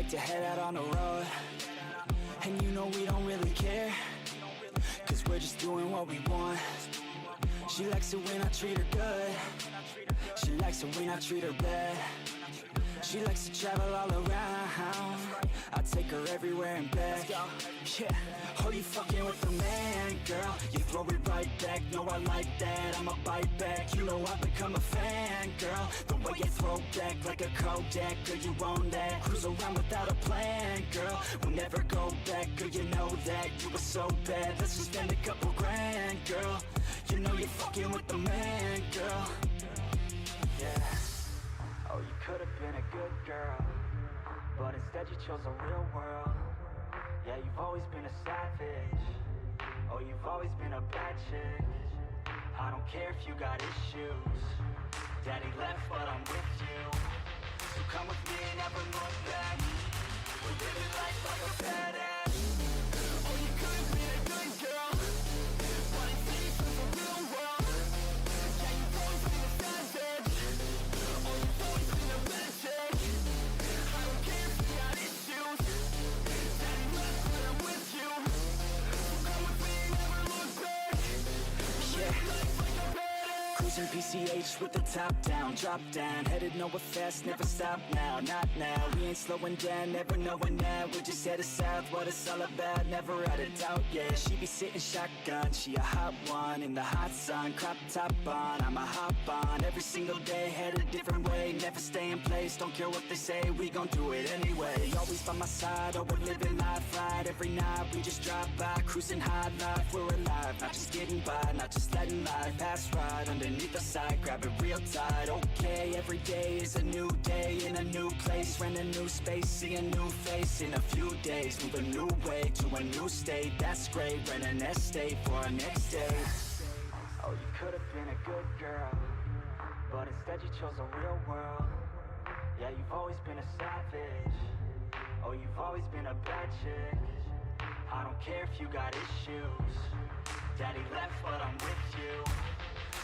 like to head out on the road, and you know we don't really care, cause we're just doing what we want. She likes it when I treat her good, she likes it when I treat her bad. She likes to travel all around, I take her everywhere and back. Yeah, oh, you fucking with the man, girl. You throw it right back, no, I like that. I'ma bite back, you know I've become a fan, girl. The way you throw back like a Kodak, girl, you own that. Cruise around without a plan, girl. We'll never go back, girl, you know that. You were so bad, let's just spend a couple grand, girl. You know you're fucking with the man, girl. Yeah. Oh, you could've been a good girl, but instead you chose a real world. Yeah, you've always been a savage. Oh, you've always been a bad chick. I don't care if you got issues. Daddy left, but I'm with you. So come with me and never look back. We're living life like a badass. Oh, you could've been a good girl, but instead you chose a real world. Yeah, you've always been a savage. Oh, you've always been a bad chick. I don't care if you got issues. Daddy left, but I'm with you. So come with me and never look back. Yeah. Life like a badass. Cruising PCH with the top down, drop down, headed nowhere fast, never stop now, not now. We ain't slowing down, never knowing that. We're just headed south, what it's all about, never had a doubt, yeah. She be sitting shotgun, she a hot one, in the hot sun, crop top on, I'ma hop on, every single day, head a different way, never stay in place, don't care what they say, we gon' do it anyway. Always by my side, oh, we're living life right, every night we just drive by, cruising high life, we're alive, not just getting by, not just letting life pass right underneath the side, grab it real tight. Okay, every day is a new day in a new place, rent a new space, see a new face in a few days, move a new way to a new state, that's great, rent an estate for our next day. Oh, you could have been a good girl, but instead you chose a real world. Yeah, you've always been a savage. Oh, you've always been a bad chick. I don't care if you got issues. Daddy left, but I'm with you.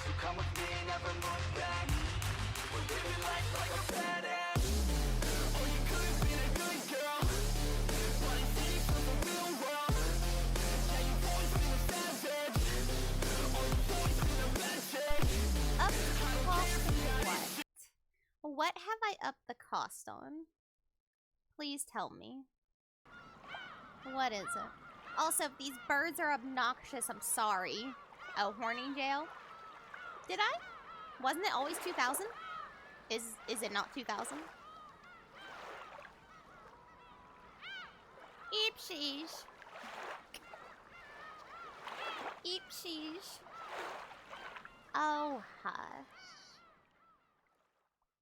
So come with me and never look back. We're living life like a badass. Oh, you could have been a good girl, but instead you chose a real world. Yeah, you've always been a savage. Oh, you've always been a bad chick. Up cost what? What have I upped the cost on? Please tell me. What is it? Also, if these birds are obnoxious, I'm sorry. Oh, horny jail? Did I? Wasn't it always 2,000? Is it not 2,000? Eep sheesh. Eep sheesh. Oh, hush.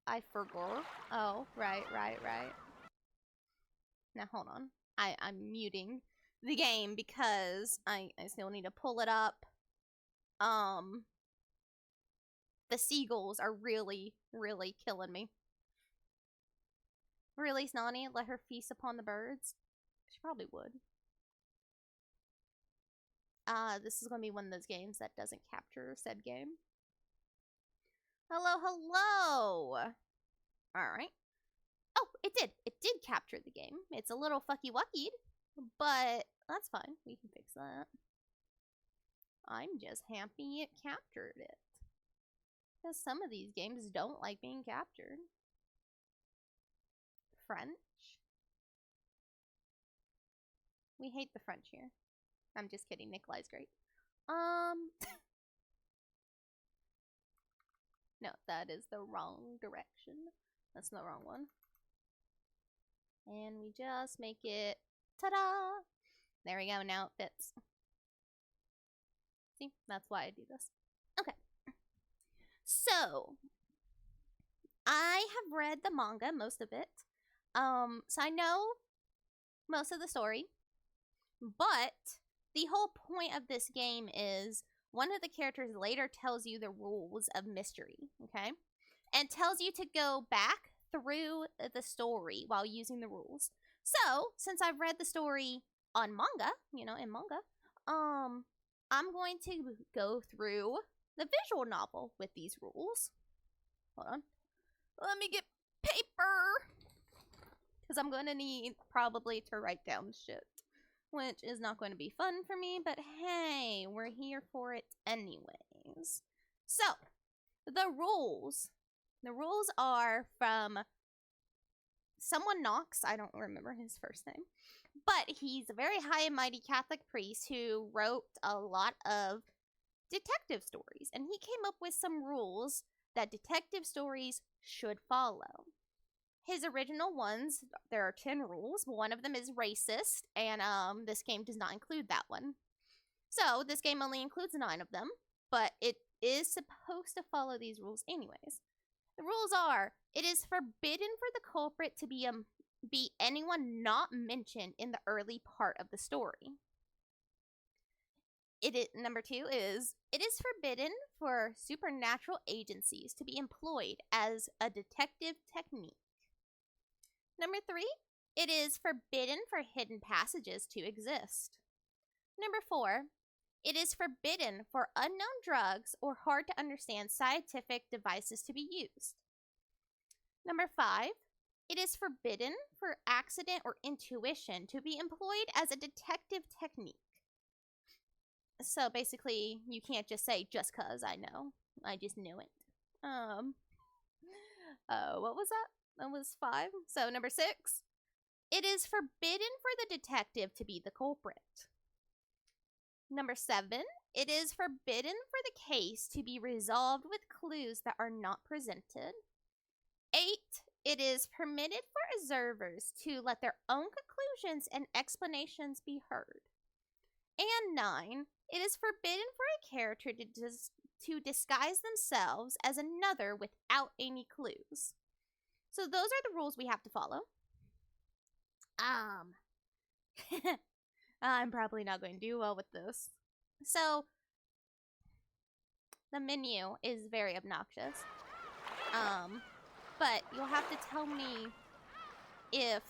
I forgot. Oh, right. Now, hold on. I'm muting the game because I still need to pull it up. The seagulls are really killing me. Really, Snotty? Let her feast upon the birds? She probably would. This is gonna be one of those games that doesn't capture said game. Hello! Alright. Oh, it did. It did capture the game. It's a little fucky-wuckied, but that's fine. We can fix that. I'm just happy it captured it. Because some of these games don't like being captured. French? We hate the French here. I'm just kidding. Nikolai's great. No, that is the wrong direction. That's the wrong one. And we just make it, ta-da! There we go, now it fits. See, that's why I do this. Okay. So, I have read the manga, most of it. So I know most of the story. But the whole point of this game is one of the characters later tells you the rules of mystery, okay? And tells you to go back through the story while using the rules. So, since I've read the story on manga, you know, in manga, I'm going to go through the visual novel with these rules. Hold on. Let me get paper. because I'm going to need probably to write down shit, which is not going to be fun for me, but hey, we're here for it anyways. So, the rules. The rules are from someone Knox, I don't remember his first name, but he's a very high and mighty Catholic priest who wrote a lot of detective stories, and he came up with some rules that detective stories should follow. His original ones, there are 10 rules. One of them is racist, and this game does not include that one. So this game only includes 9 of them, but it is supposed to follow these rules anyways. The rules are, it is forbidden for the culprit to be anyone not mentioned in the early part of the story. Number 2 is, it is forbidden for supernatural agencies to be employed as a detective technique. Number 3, it is forbidden for hidden passages to exist. Number 4, it is forbidden for unknown drugs or hard to understand scientific devices to be used. Number 5, it is forbidden for accident or intuition to be employed as a detective technique. So basically, you can't just say, just cause I know. I just knew it. What was that? That was 5. So number 6, it is forbidden for the detective to be the culprit. Number 7, it is forbidden for the case to be resolved with clues that are not presented. 8, it is permitted for observers to let their own conclusions and explanations be heard. And 9, it is forbidden for a character to disguise themselves as another without any clues. So those are the rules we have to follow. I'm probably not going to do well with this. So, the menu is very obnoxious. But you'll have to tell me if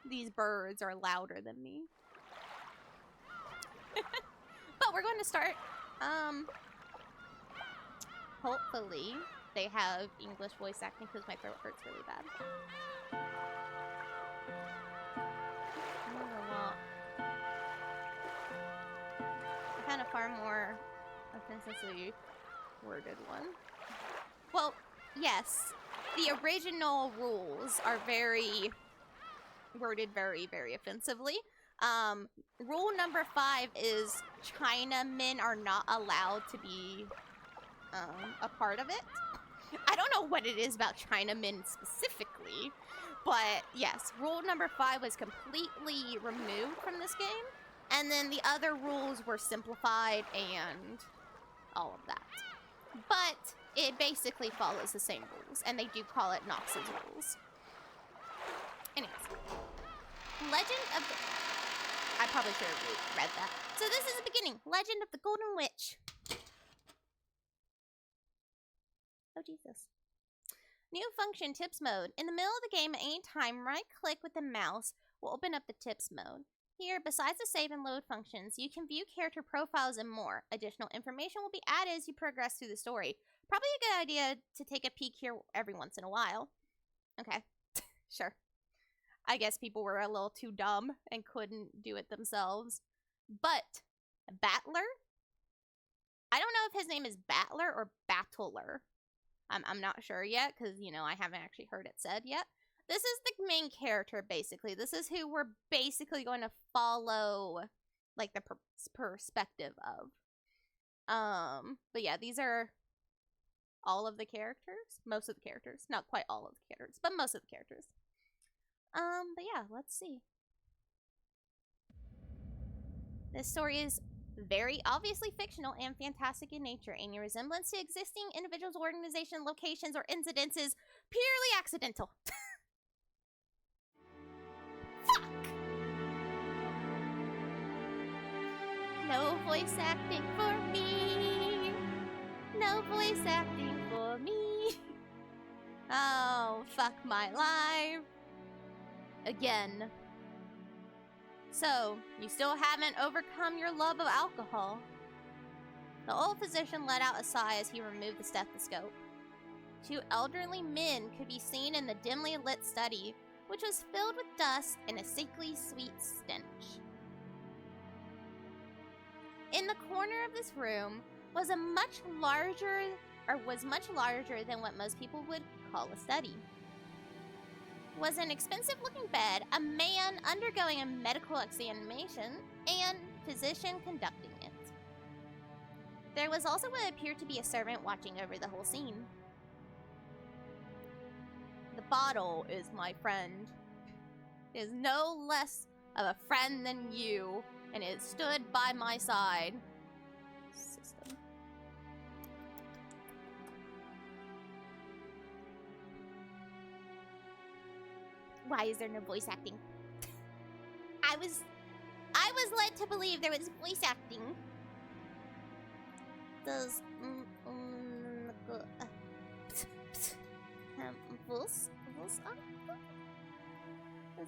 these birds are louder than me. But we're going to start. Hopefully they have English voice acting because my throat hurts really bad. I found a far more offensively worded one. Well, yes, the original rules are worded very, very offensively. Rule number 5 is Chinamen are not allowed to be a part of it. I don't know what it is about Chinamen specifically, but yes, rule number 5 was completely removed from this game, and then the other rules were simplified and all of that. But it basically follows the same rules, and they do call it Knox's rules. Anyways, Legend of the... I probably should have read that. So this is the beginning. Legend of the Golden Witch. Oh, Jesus. New function, tips mode. In the middle of the game, at any time, right-click with the mouse will open up the tips mode. Here, besides the save and load functions, you can view character profiles and more. Additional information will be added as you progress through the story. Probably a good idea to take a peek here every once in a while. Okay, sure. I guess people were a little too dumb and couldn't do it themselves. But Battler? I don't know if his name is Battler or Battler. I'm not sure yet because, you know, I haven't actually heard it said yet. This is the main character, basically. This is who we're basically going to follow, like, the perspective of. But yeah, these are all of the characters. Most of the characters. Not quite all of the characters, but most of the characters. But yeah, let's see. This story is very obviously fictional and fantastic in nature. Any resemblance to existing individuals, organizations, locations, or incidents is purely accidental. Fuck! No voice acting for me. No voice acting for me. Oh, fuck my life. Again. So, you still haven't overcome your love of alcohol. The old physician let out a sigh as he removed the stethoscope. 2 elderly men could be seen in the dimly lit study, which was filled with dust and a sickly sweet stench. In the corner of this room was much larger than what most people would call a study. Was an expensive-looking bed, a man undergoing a medical examination, and physician conducting it. There was also what appeared to be a servant watching over the whole scene. The bottle is my friend. It is no less of a friend than you, and it stood by my side. System. Why is there no voice acting? I was led to believe there was voice acting. Does voice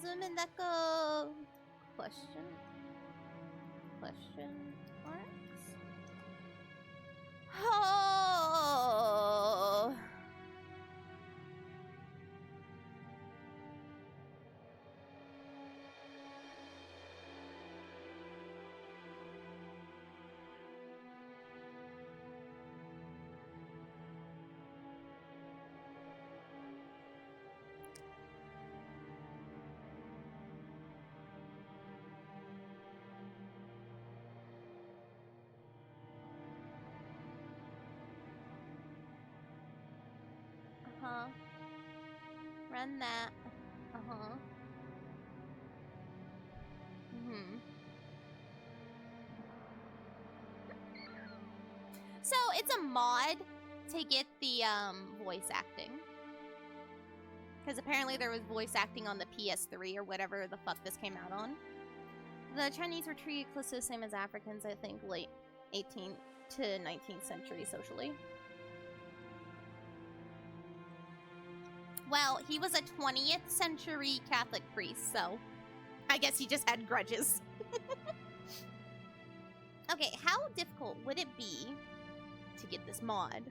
Umineko question marks? Oh. Run that. So it's a mod to get the voice acting. Because apparently there was voice acting on the PS3 or whatever the fuck this came out on. The Chinese were treated close to the same as Africans, I think, late 18th to 19th century socially. Well, he was a 20th century Catholic priest, so I guess he just had grudges. Okay, how difficult would it be to get this mod?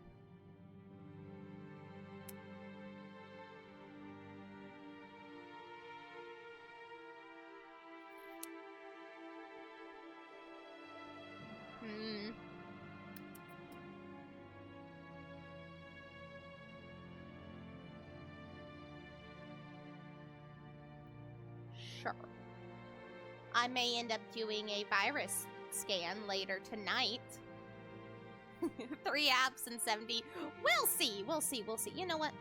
Sure. I may end up doing a virus scan later tonight. 3 apps and 70. We'll see. You know what?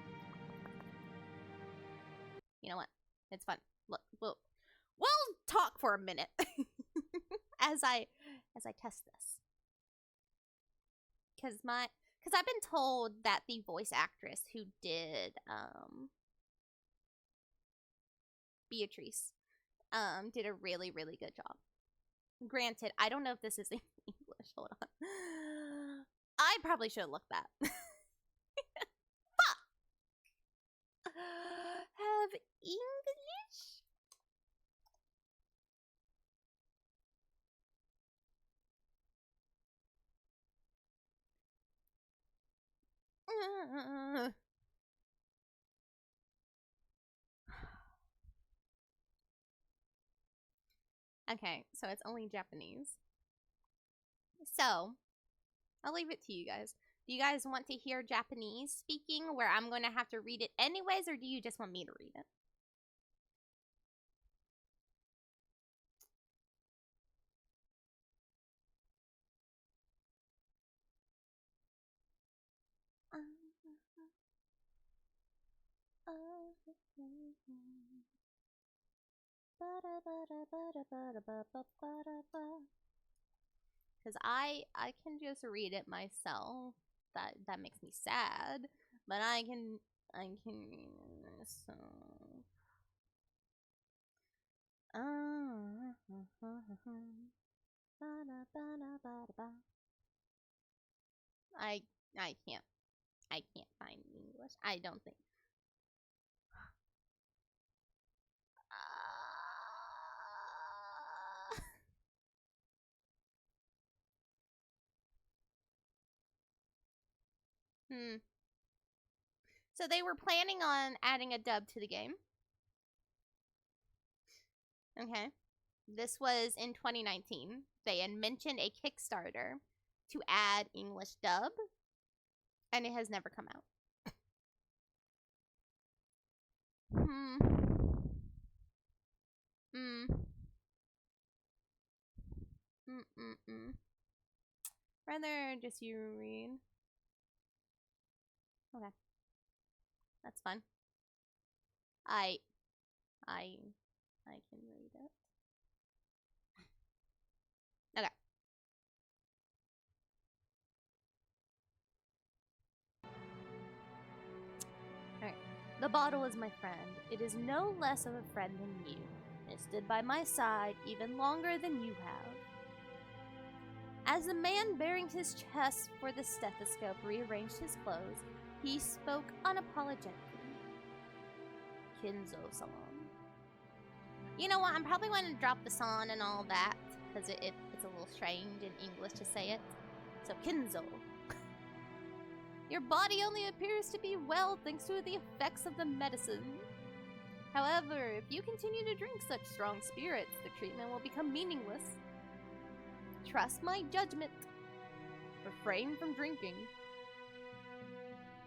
It's fun. Look, we'll talk for a minute as I test this. Cause I've been told that the voice actress who did Beatrice did a really, really good job. Granted, I don't know if this is in English. Hold on. I probably should have looked that. Fuck! Have English? Okay, so it's only Japanese. So, I'll leave it to you guys. Do you guys want to hear Japanese speaking where I'm going to have to read it anyways, or do you just want me to read it? Because I can just read it myself. That makes me sad. But I can read this. So. I can't find English. I don't think. So they were planning on adding a dub to the game. Okay. This was in 2019. They had mentioned a Kickstarter to add English dub, and it has never come out. Hmm. Rather just you read. Okay. That's fine. I can read it. Okay. Alright. The bottle is my friend. It is no less of a friend than you. It stood by my side even longer than you have. As the man bearing his chest for the stethoscope rearranged his clothes, he spoke unapologetically. Kinzo-san. You know what? I'm probably going to drop the san and all that, because it's a little strange in English to say it. So, Kinzo. Your body only appears to be well thanks to the effects of the medicine. However, if you continue to drink such strong spirits, the treatment will become meaningless. Trust my judgment. Refrain from drinking.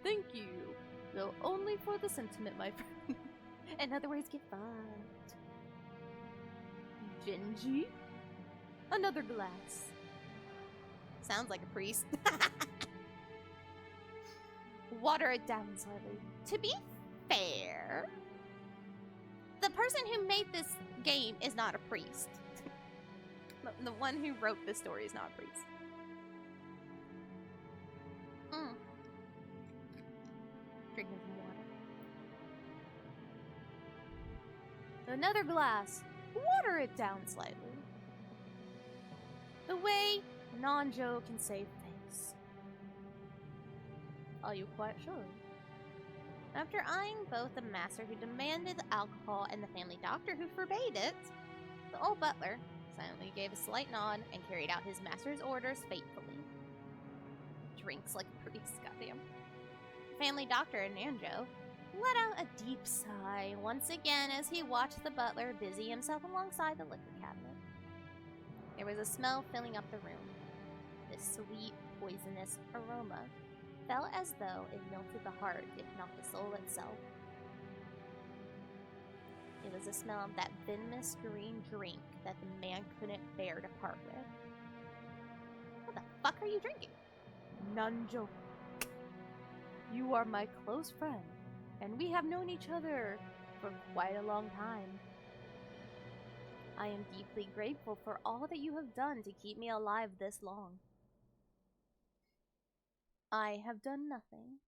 Thank you, though only for the sentiment, my friend. In other words, get fucked. Genji? Another glass. Sounds like a priest. Water it down slightly. To be fair, the person who made this game is not a priest. The one who wrote this story is not a priest. Drinking some water. Another glass. Water it down slightly. The way Nanjo can save face. Are you quite sure? After eyeing both the master who demanded the alcohol and the family doctor who forbade it, the old butler silently gave a slight nod and carried out his master's orders faithfully. Drinks like a priest, goddamn. The family doctor, Nanjo, let out a deep sigh once again as he watched the butler busy himself alongside the liquor cabinet. There was a smell filling up the room. This sweet, poisonous aroma felt as though it melted the heart, if not the soul itself. It was the smell of that venomous green drink that the man couldn't bear to part with. What the fuck are you drinking? Nanjo. You are my close friend, and we have known each other for quite a long time. I am deeply grateful for all that you have done to keep me alive this long. I have done nothing.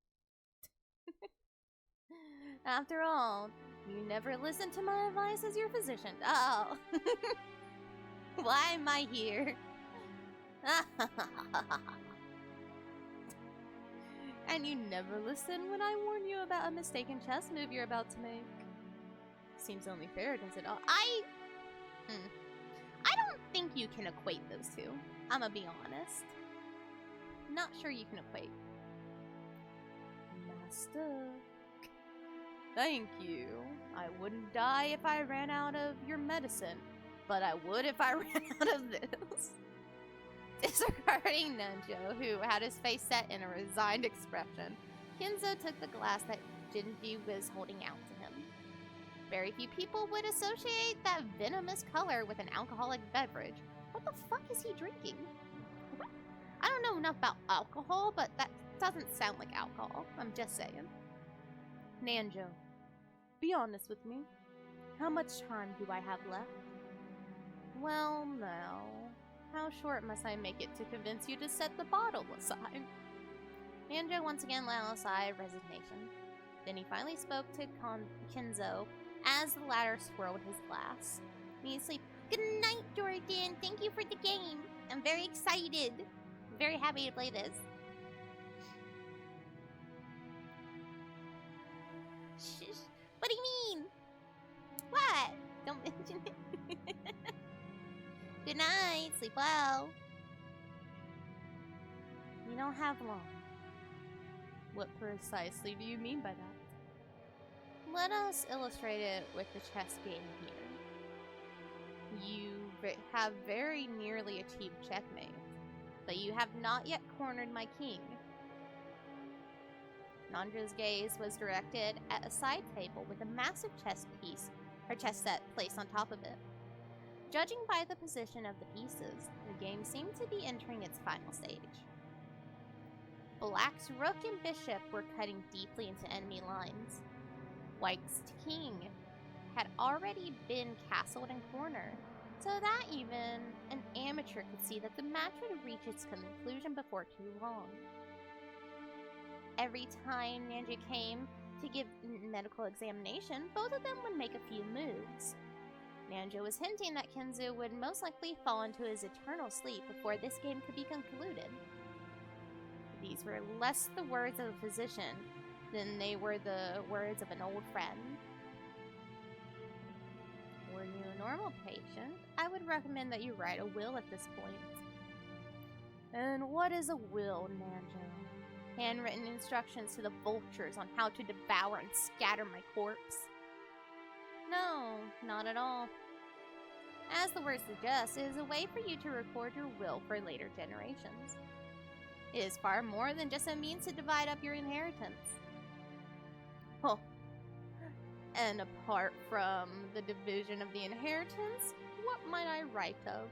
After all, you never listened to my advice as your physician. Oh. Why am I here? And you never listen when I warn you about a mistaken chess move you're about to make. Seems only fair, does it all? I don't think you can equate those two. I'ma be honest. Not sure you can equate. Master. Thank you. I wouldn't die if I ran out of your medicine, but I would if I ran out of this. Disregarding Nanjo, who had his face set in a resigned expression, Kinzo took the glass that Genji was holding out to him. Very few people would associate that venomous color with an alcoholic beverage. What the fuck is he drinking? I don't know enough about alcohol, but that doesn't sound like alcohol. I'm just saying. Nanjo, be honest with me. How much time do I have left? Well, now, how short must I make it to convince you to set the bottle aside? Nanjo once again let out a sigh of resignation. Then he finally spoke to Kinzo as the latter swirled his glass. Me sleep. Good night, Jordan. Thank you for the game. I'm very excited. Very happy to play this. Shh. What do you mean? What? Don't mention it. Good night. Sleep well. You don't have long. What precisely do you mean by that? Let us illustrate it with the chess game here. have very nearly achieved checkmate, but you have not yet cornered my king. Nandra's gaze was directed at a side table with a massive chess set placed on top of it. Judging by the position of the pieces, the game seemed to be entering its final stage. Black's rook and bishop were cutting deeply into enemy lines. White's king had already been castled and cornered, so that even an amateur could see that the match would reach its conclusion before too long. Every time Nanja came to give medical examination, both of them would make a few moves. Nanja was hinting that Kenzu would most likely fall into his eternal sleep before this game could be concluded. These were less the words of a physician than they were the words of an old friend. Were you a normal patient, I would recommend that you write a will at this point. And what is a will, Nanja? Handwritten instructions to the vultures on how to devour and scatter my corpse? No, not at all. As the word suggests, it is a way for you to record your will for later generations. It is far more than just a means to divide up your inheritance. Oh. And apart from the division of the inheritance, what might I write of?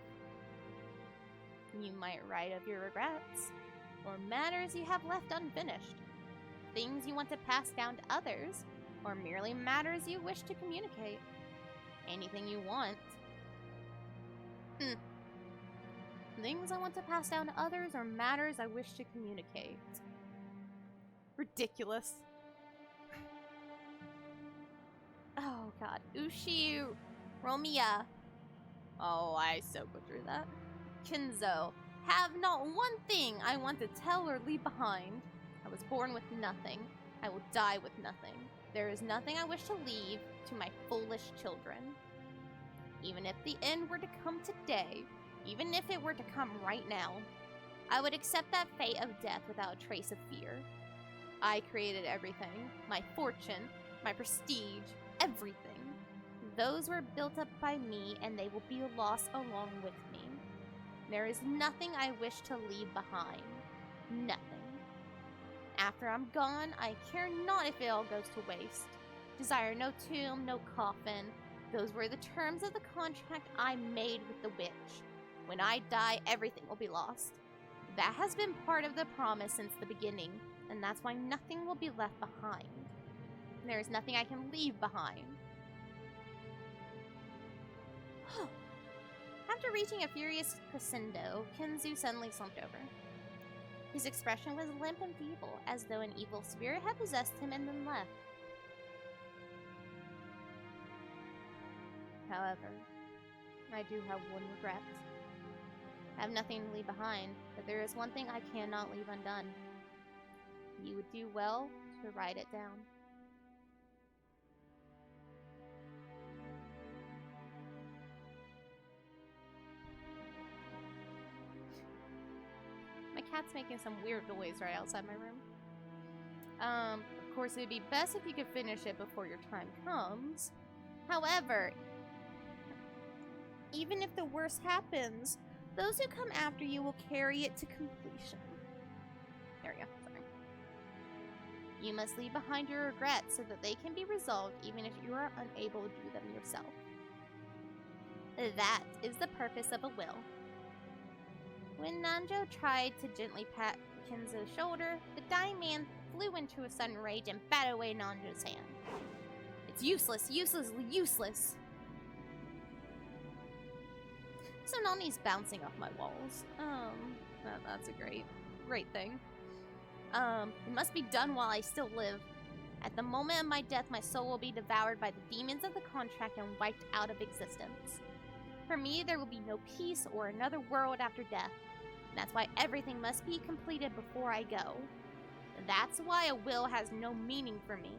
You might write of your regrets, or matters you have left unfinished, things you want to pass down to others, or merely matters you wish to communicate. Anything you want. Things I want to pass down to others, or matters I wish to communicate. Ridiculous. Oh god. Ushi Romiya. Oh, I so go through that. Kenzo. Have not one thing I want to tell or leave behind. I was born with nothing. I will die with nothing. There is nothing I wish to leave to my foolish children. Even if the end were to come today, even if it were to come right now, I would accept that fate of death without a trace of fear. I created everything. My fortune, my prestige, everything. Those were built up by me, and they will be lost along with me. There is nothing I wish to leave behind. Nothing. After I'm gone, I care not if it all goes to waste. Desire no tomb, no coffin. Those were the terms of the contract I made with the witch. When I die, everything will be lost. That has been part of the promise since the beginning, and that's why nothing will be left behind. There is nothing I can leave behind. After reaching a furious crescendo, Kenzu suddenly slumped over. His expression was limp and feeble, as though an evil spirit had possessed him and then left. However, I do have one regret. I have nothing to leave behind, but there is one thing I cannot leave undone. You would do well to write it down. My cat's making some weird noise right outside my room. Of course, it would be best if you could finish it before your time comes. However, even if the worst happens, those who come after you will carry it to completion. There we go, sorry. You must leave behind your regrets so that they can be resolved even if you are unable to do them yourself. That is the purpose of a will. When Nanjo tried to gently pat Kenzo's shoulder, the dying man flew into a sudden rage and batted away Nanjo's hand. It's useless, useless, useless! So Nani's bouncing off my walls. That's a great thing. It must be done while I still live. At the moment of my death, my soul will be devoured by the demons of the contract and wiped out of existence. For me, there will be no peace or another world after death. And that's why everything must be completed before I go. That's why a will has no meaning for me.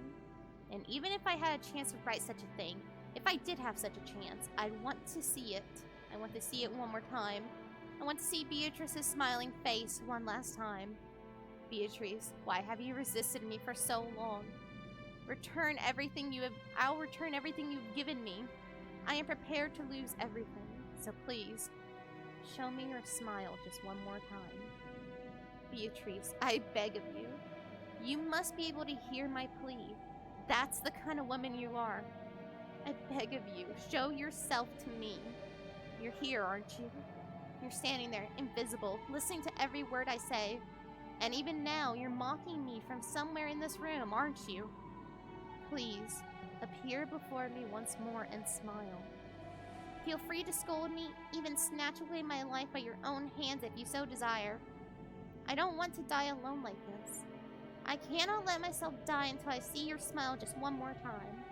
And even if I had a chance to write such a thing, if I did have such a chance, I'd want to see it. I want to see it one more time. I want to see Beatrice's smiling face one last time. Beatrice, why have you resisted me for so long? I'll return everything you've given me. I am prepared to lose everything. So please, show me your smile just one more time. Beatrice, I beg of you. You must be able to hear my plea. That's the kind of woman you are. I beg of you, show yourself to me. You're here, aren't you? You're standing there, invisible, listening to every word I say. And even now, you're mocking me from somewhere in this room, aren't you? Please, appear before me once more and smile. Feel free to scold me, even snatch away my life by your own hands if you so desire. I don't want to die alone like this. I cannot let myself die until I see your smile just one more time.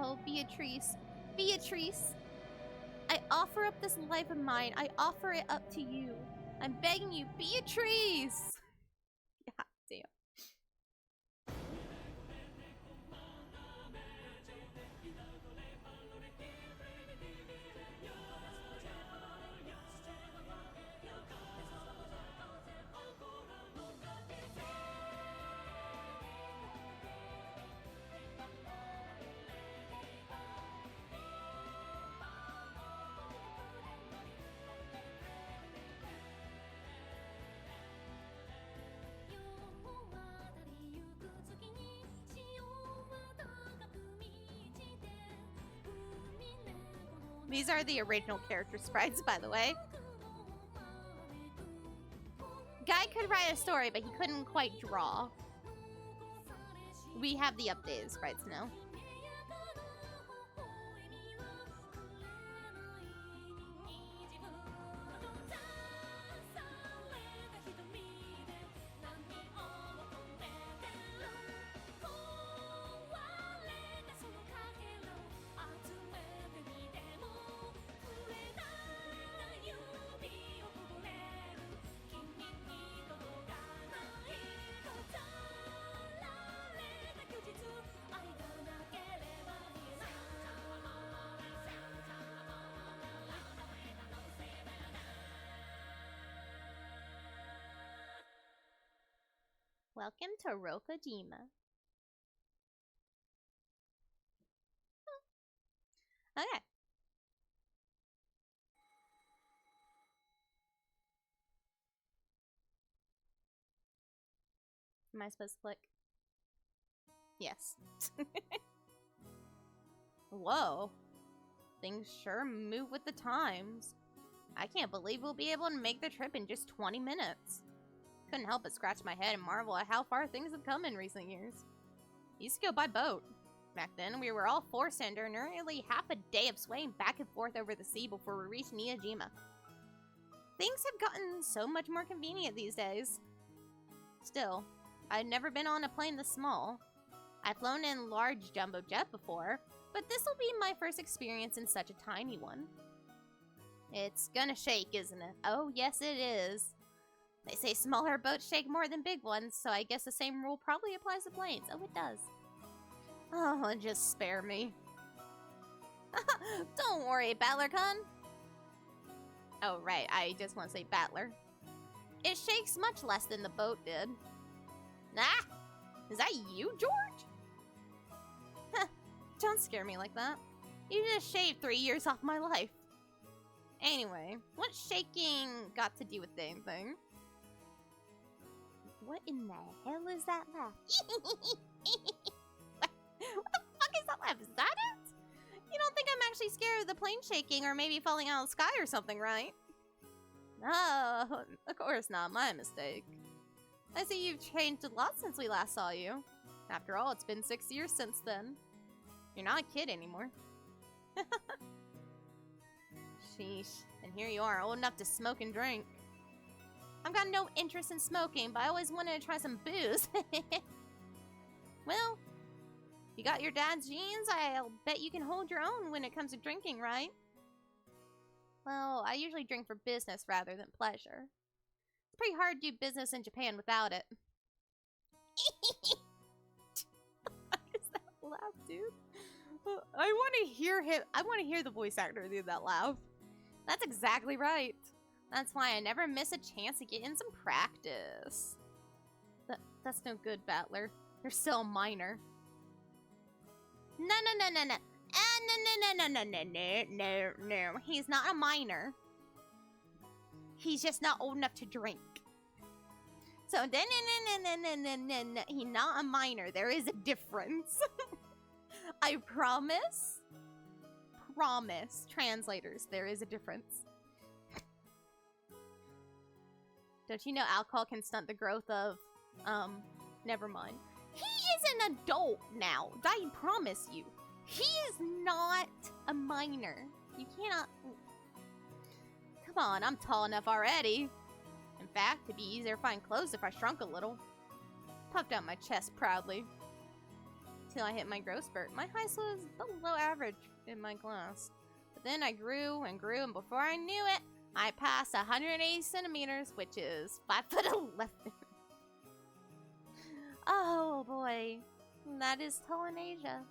Oh, Beatrice. Beatrice! I offer up this life of mine. I offer it up to you. I'm begging you, Beatrice! God damn. These are the original character sprites, by the way. Guy could write a story, but he couldn't quite draw. We have the updated sprites now. Welcome to Rokojima. Okay. Am I supposed to click? Yes. Whoa. Things sure move with the times. I can't believe we'll be able to make the trip in just 20 minutes. Couldn't help but scratch my head and marvel at how far things have come in recent years. Used to go by boat. Back then, we were all forced under nearly half a day of swaying back and forth over the sea before we reached Niijima. Things have gotten so much more convenient these days. Still, I've never been on a plane this small. I've flown in large jumbo jet before, but this will be my first experience in such a tiny one. It's gonna shake, isn't it? Oh, yes it is. They say smaller boats shake more than big ones, so I guess the same rule probably applies to planes. Oh, it does. Oh, just spare me. Don't worry, Battler-kun. Oh, right, I just want to say Battler. It shakes much less than the boat did. Ah! Is that you, George? Don't scare me like that. You just shaved 3 years off my life. Anyway, what's shaking got to do with anything? What in the hell is that laugh? What the fuck is that laugh? Is that it? You don't think I'm actually scared of the plane shaking or maybe falling out of the sky or something, right? No, of course not. My mistake. I see you've changed a lot since we last saw you. After all, it's been 6 years since then. You're not a kid anymore. Sheesh. And here you are, old enough to smoke and drink. I've got no interest in smoking, but I always wanted to try some booze. Well, you got your dad's genes, I'll bet you can hold your own when it comes to drinking, right? Well, I usually drink for business rather than pleasure. It's pretty hard to do business in Japan without it. What is that laugh, dude? I want to hear him. I want to hear the voice actor do that laugh. That's exactly right. That's why I never miss a chance to get in some practice. That's no good, Battler. You're still a minor. No. No. He's not a minor. He's just not old enough to drink. So, he's not a minor. There is a difference. I promise. Promise. Translators, there is a difference. Don't you know alcohol can stunt the growth of, never mind. He is an adult now. I promise you. He is not a minor. You cannot... Come on, I'm tall enough already. In fact, it'd be easier to find clothes if I shrunk a little. Puffed out my chest proudly. Till I hit my growth spurt. My height was below average in my class. But then I grew, and before I knew it, I passed 180 centimeters, which is 5'11". Oh boy, that is tall in Asia.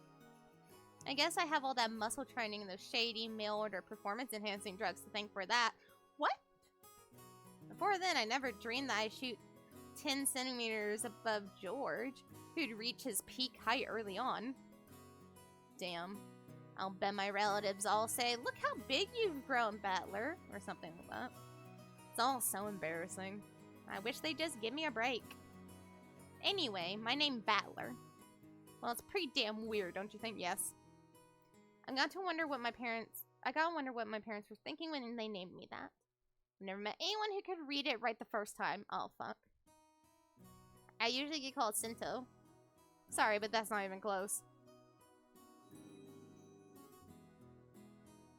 I guess I have all that muscle training and those shady mail-order performance-enhancing drugs to thank for that. What? Before then, I never dreamed that I'd shoot 10 centimeters above George, who'd reach his peak height early on. Damn. I'll bet my relatives all say, "Look how big you've grown, Battler," or something like that. It's all so embarrassing. I wish they'd just give me a break. Anyway, my name Battler. Well, it's pretty damn weird, don't you think? Yes. I gotta wonder what my parents were thinking when they named me that. I've never met anyone who could read it right the first time. Oh, fuck. I usually get called Sinto. Sorry, but that's not even close.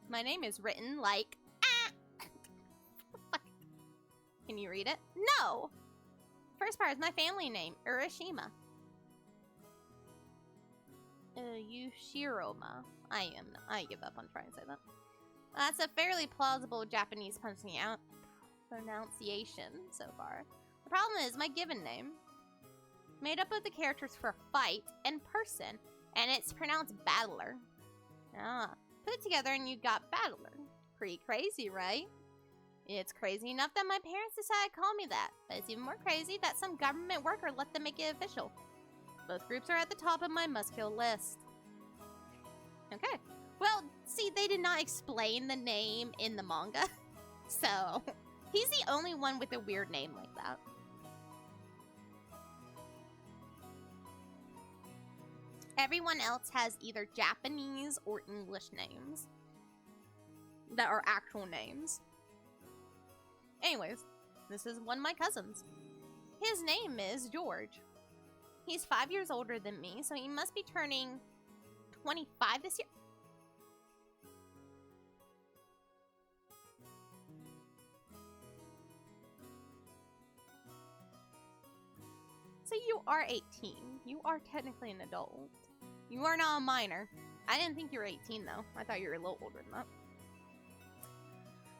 My name is written like... Can you read it? No! First part is my family name, Urashima. Yushiroma. I give up on trying to say that. That's a fairly plausible Japanese pronunciation so far. The problem is my given name. Made up of the characters for fight and person, and it's pronounced Battler. Ah, put it together and you got Battler. Pretty crazy, right? It's crazy enough that my parents decided to call me that, but it's even more crazy that some government worker let them make it official. Both groups are at the top of my must-kill list. Okay. Well, see, they did not explain the name in the manga, so he's the only one with a weird name like that. Everyone else has either Japanese or English names that are actual names. Anyways, this is one of my cousins. His name is George. He's 5 years older than me, so he must be turning 25 this year. So you are 18. You are technically an adult. You are not a minor. I didn't think you were 18, though. I thought you were a little older than that.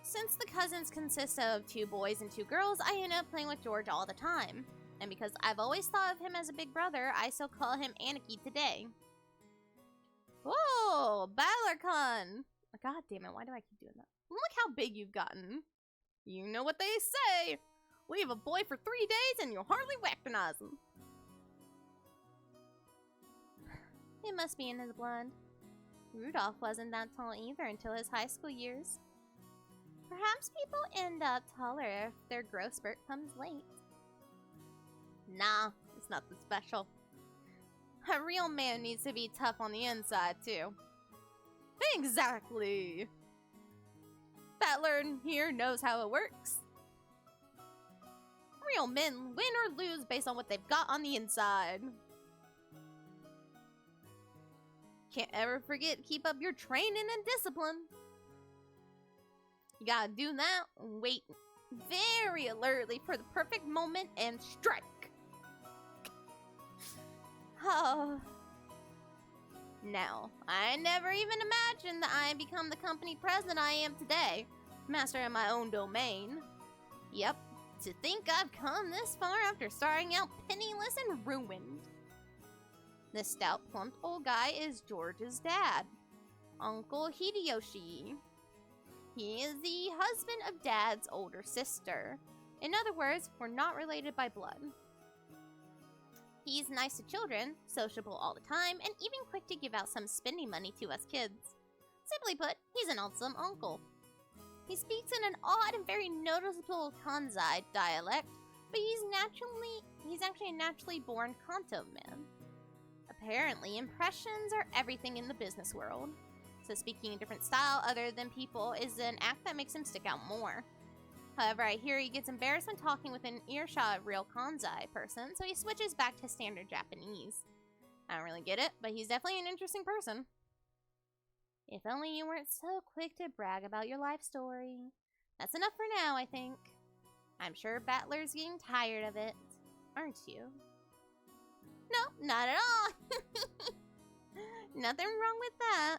Since the cousins consist of 2 boys and 2 girls, I end up playing with George all the time. And because I've always thought of him as a big brother, I still call him Aniki today. Whoa, Battler-kun! God damn it, why do I keep doing that? Look how big you've gotten. You know what they say. Leave a boy for 3 days and you'll hardly recognize him. It must be in his blood. Rudolph wasn't that tall either until his high school years. Perhaps people end up taller if their growth spurt comes late. Nah, it's nothing special. A real man needs to be tough on the inside, too. Exactly. Battler here knows how it works. Real men win or lose based on what they've got on the inside. Can't ever forget to keep up your training and discipline. You gotta do that, wait very alertly for the perfect moment and strike. Oh. Now, I never even imagined that I'd become the company president I am today, master of my own domain. Yep, to think I've come this far after starting out penniless and ruined. This stout, plump old guy is George's dad, Uncle Hideyoshi. He is the husband of Dad's older sister. In other words, we're not related by blood. He's nice to children, sociable all the time, and even quick to give out some spending money to us kids. Simply put, he's an awesome uncle. He speaks in an odd and very noticeable Kansai dialect, but he's actually a naturally born Kanto man. Apparently, impressions are everything in the business world, so speaking a different style other than people is an act that makes him stick out more. However, I hear he gets embarrassed when talking with an earshot real Kansai person, so he switches back to standard Japanese. I don't really get it, but he's definitely an interesting person. If only you weren't so quick to brag about your life story. That's enough for now, I think. I'm sure Battler's getting tired of it, aren't you? No, not at all. Nothing wrong with that.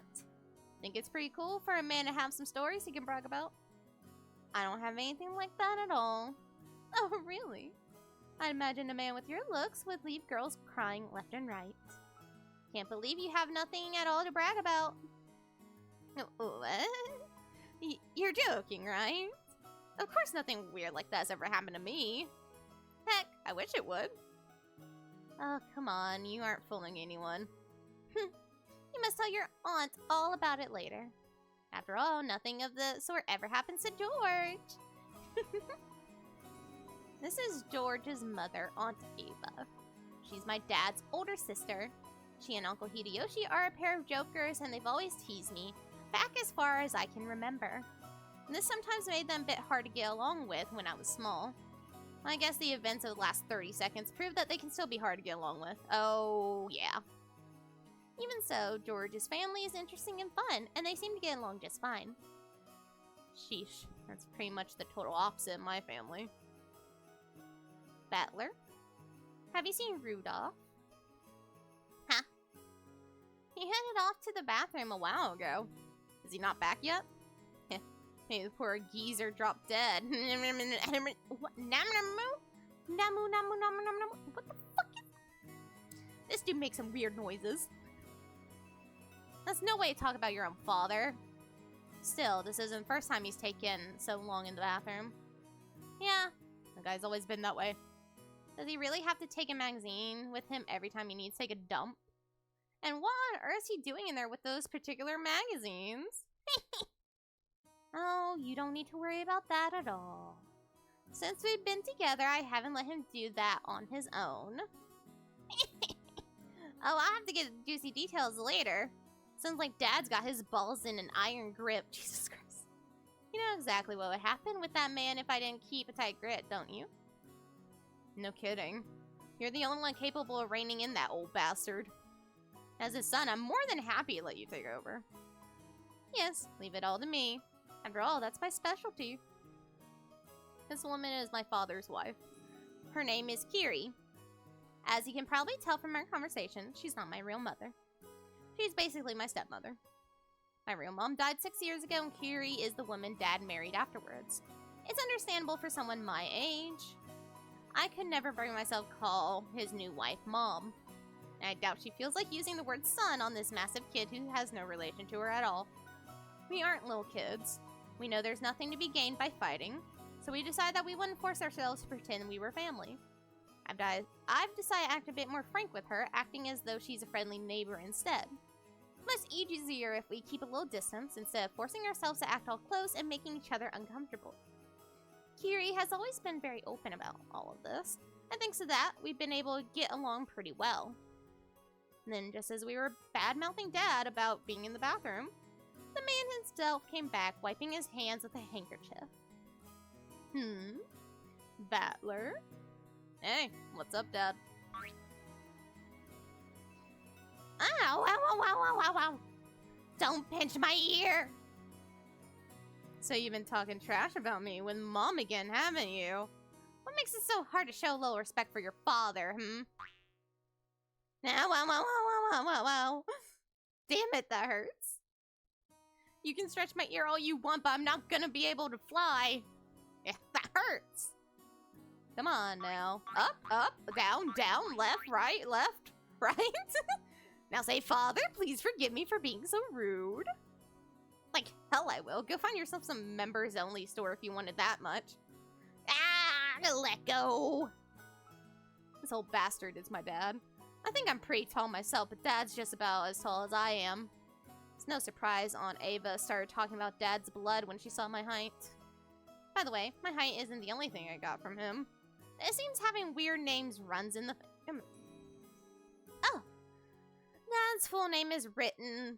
Think it's pretty cool for a man to have some stories he can brag about. I don't have anything like that at all. Oh, really? I'd imagine a man with your looks would leave girls crying left and right. Can't believe you have nothing at all to brag about. What? You're joking, right? Of course nothing weird like that's ever happened to me. Heck, I wish it would. Oh, come on, you aren't fooling anyone. You must tell your aunt all about it later. After all, nothing of the sort ever happens to George. This is George's mother, Aunt Ava. She's my dad's older sister. She and Uncle Hideyoshi are a pair of jokers, and they've always teased me, back as far as I can remember. And this sometimes made them a bit hard to get along with when I was small. I guess the events of the last 30 seconds prove that they can still be hard to get along with. Oh, yeah. Even so, George's family is interesting and fun, and they seem to get along just fine. Sheesh, that's pretty much the total opposite of my family. Battler? Have you seen Rudolph? Huh? He headed off to the bathroom a while ago. Is he not back yet? Hey, the poor geezer dropped dead. What? What the fuck is... This dude makes some weird noises. That's no way to talk about your own father. Still, this isn't the first time he's taken so long in the bathroom. Yeah, the guy's always been that way. Does he really have to take a magazine with him every time he needs to take a dump? And what on earth is he doing in there with those particular magazines? Oh, you don't need to worry about that at all. Since we've been together, I haven't let him do that on his own. Oh, I'll have to get juicy details later. Sounds like Dad's got his balls in an iron grip. Jesus Christ. You know exactly what would happen with that man if I didn't keep a tight grip, don't you? No kidding. You're the only one capable of reining in that old bastard. As his son, I'm more than happy to let you take over. Yes, leave it all to me. After all, that's my specialty. This woman is my father's wife. Her name is Kiri. As you can probably tell from our conversation, she's not my real mother. She's basically my stepmother. My real mom died 6 years ago, and Kiri is the woman Dad married afterwards. It's understandable for someone my age. I could never bring myself to call his new wife Mom. And I doubt she feels like using the word son on this massive kid who has no relation to her at all. We aren't little kids. We know there's nothing to be gained by fighting, so we decided that we wouldn't force ourselves to pretend we were family. I've decided to act a bit more frank with her, acting as though she's a friendly neighbor instead. Much easier if we keep a little distance instead of forcing ourselves to act all close and making each other uncomfortable. Kiri has always been very open about all of this, and thanks to that, we've been able to get along pretty well. And then, just as we were bad-mouthing Dad about being in the bathroom, the man himself came back, wiping his hands with a handkerchief. Battler? Hey, what's up, Dad? Ow, ow, ow, ow, ow, ow. Don't pinch my ear! So you've been talking trash about me with Mom again, haven't you? What makes it so hard to show a little respect for your father, Ow, ow, ow, ow, ow, ow, ow. Damn it, that hurts. You can stretch my ear all you want, but I'm not gonna be able to fly. Yeah, that hurts. Come on now. Up, up, down, down, left, right, right. Now say, Father, please forgive me for being so rude. Like hell I will. Go find yourself some members-only store if you wanted that much. Ah, let go. This old bastard is my dad. I think I'm pretty tall myself, but Dad's just about as tall as I am. It's no surprise Aunt Ava started talking about Dad's blood when she saw my height. By the way, my height isn't the only thing I got from him. It seems having weird names runs in the... Oh. Dad's full name is written...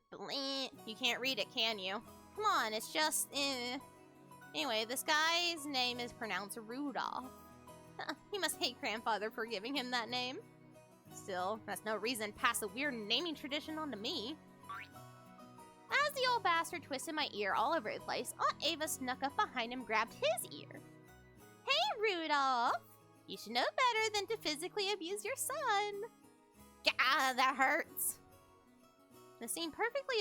You can't read it, can you? Come on, it's just... Anyway, this guy's name is pronounced Rudolph. He must hate Grandfather for giving him that name. Still, that's no reason to pass a weird naming tradition on to me. As the old bastard twisted my ear all over the place, Aunt Ava snuck up behind him and grabbed his ear. Hey, Rudolph! You should know better than to physically abuse your son. Gah, that hurts. The scene perfectly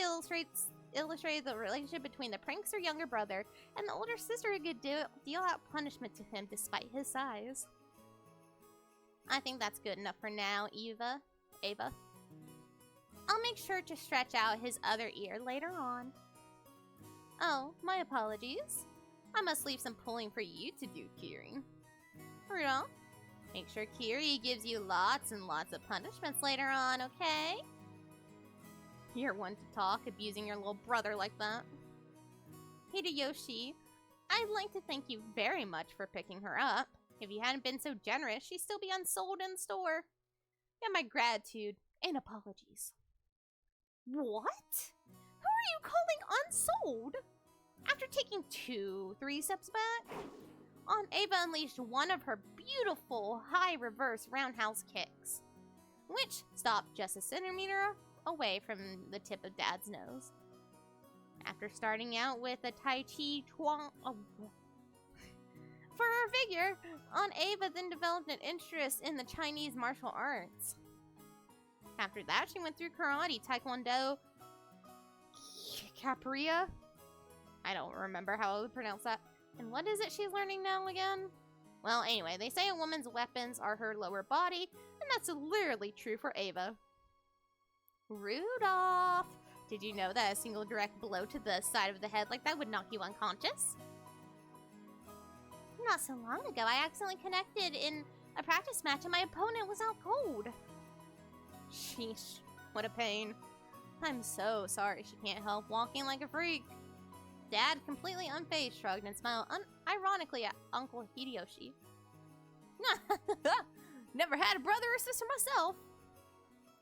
illustrated the relationship between the prankster younger brother and the older sister who could deal out punishment to him despite his size. I think that's good enough for now, Ava. I'll make sure to stretch out his other ear later on. Oh, my apologies. I must leave some pulling for you to do, Kiri. Rudolph, make sure Kiri gives you lots and lots of punishments later on, okay? You're one to talk, abusing your little brother like that. Hideyoshi, I'd like to thank you very much for picking her up. If you hadn't been so generous, she'd still be unsold in the store. You have my gratitude and apologies. What? Who are you calling unsold? After taking 2-3 steps back, Aunt Ava unleashed one of her beautiful high reverse roundhouse kicks, which stopped just a centimeter away from the tip of Dad's nose. After starting out with a Tai Chi Chuang... For her figure, Aunt Ava then developed an interest in the Chinese martial arts. After that, she went through karate, taekwondo, capoeira. I don't remember how to pronounce that. And what is it she's learning now again? Well, anyway, they say a woman's weapons are her lower body, and that's literally true for Ava. Rudolph! Did you know that a single direct blow to the side of the head like that would knock you unconscious? Not so long ago, I accidentally connected in a practice match and my opponent was out cold. Sheesh, what a pain. I'm so sorry she can't help walking like a freak. Dad, completely unfazed, shrugged and smiled ironically at Uncle Hideyoshi. Never had a brother or sister myself.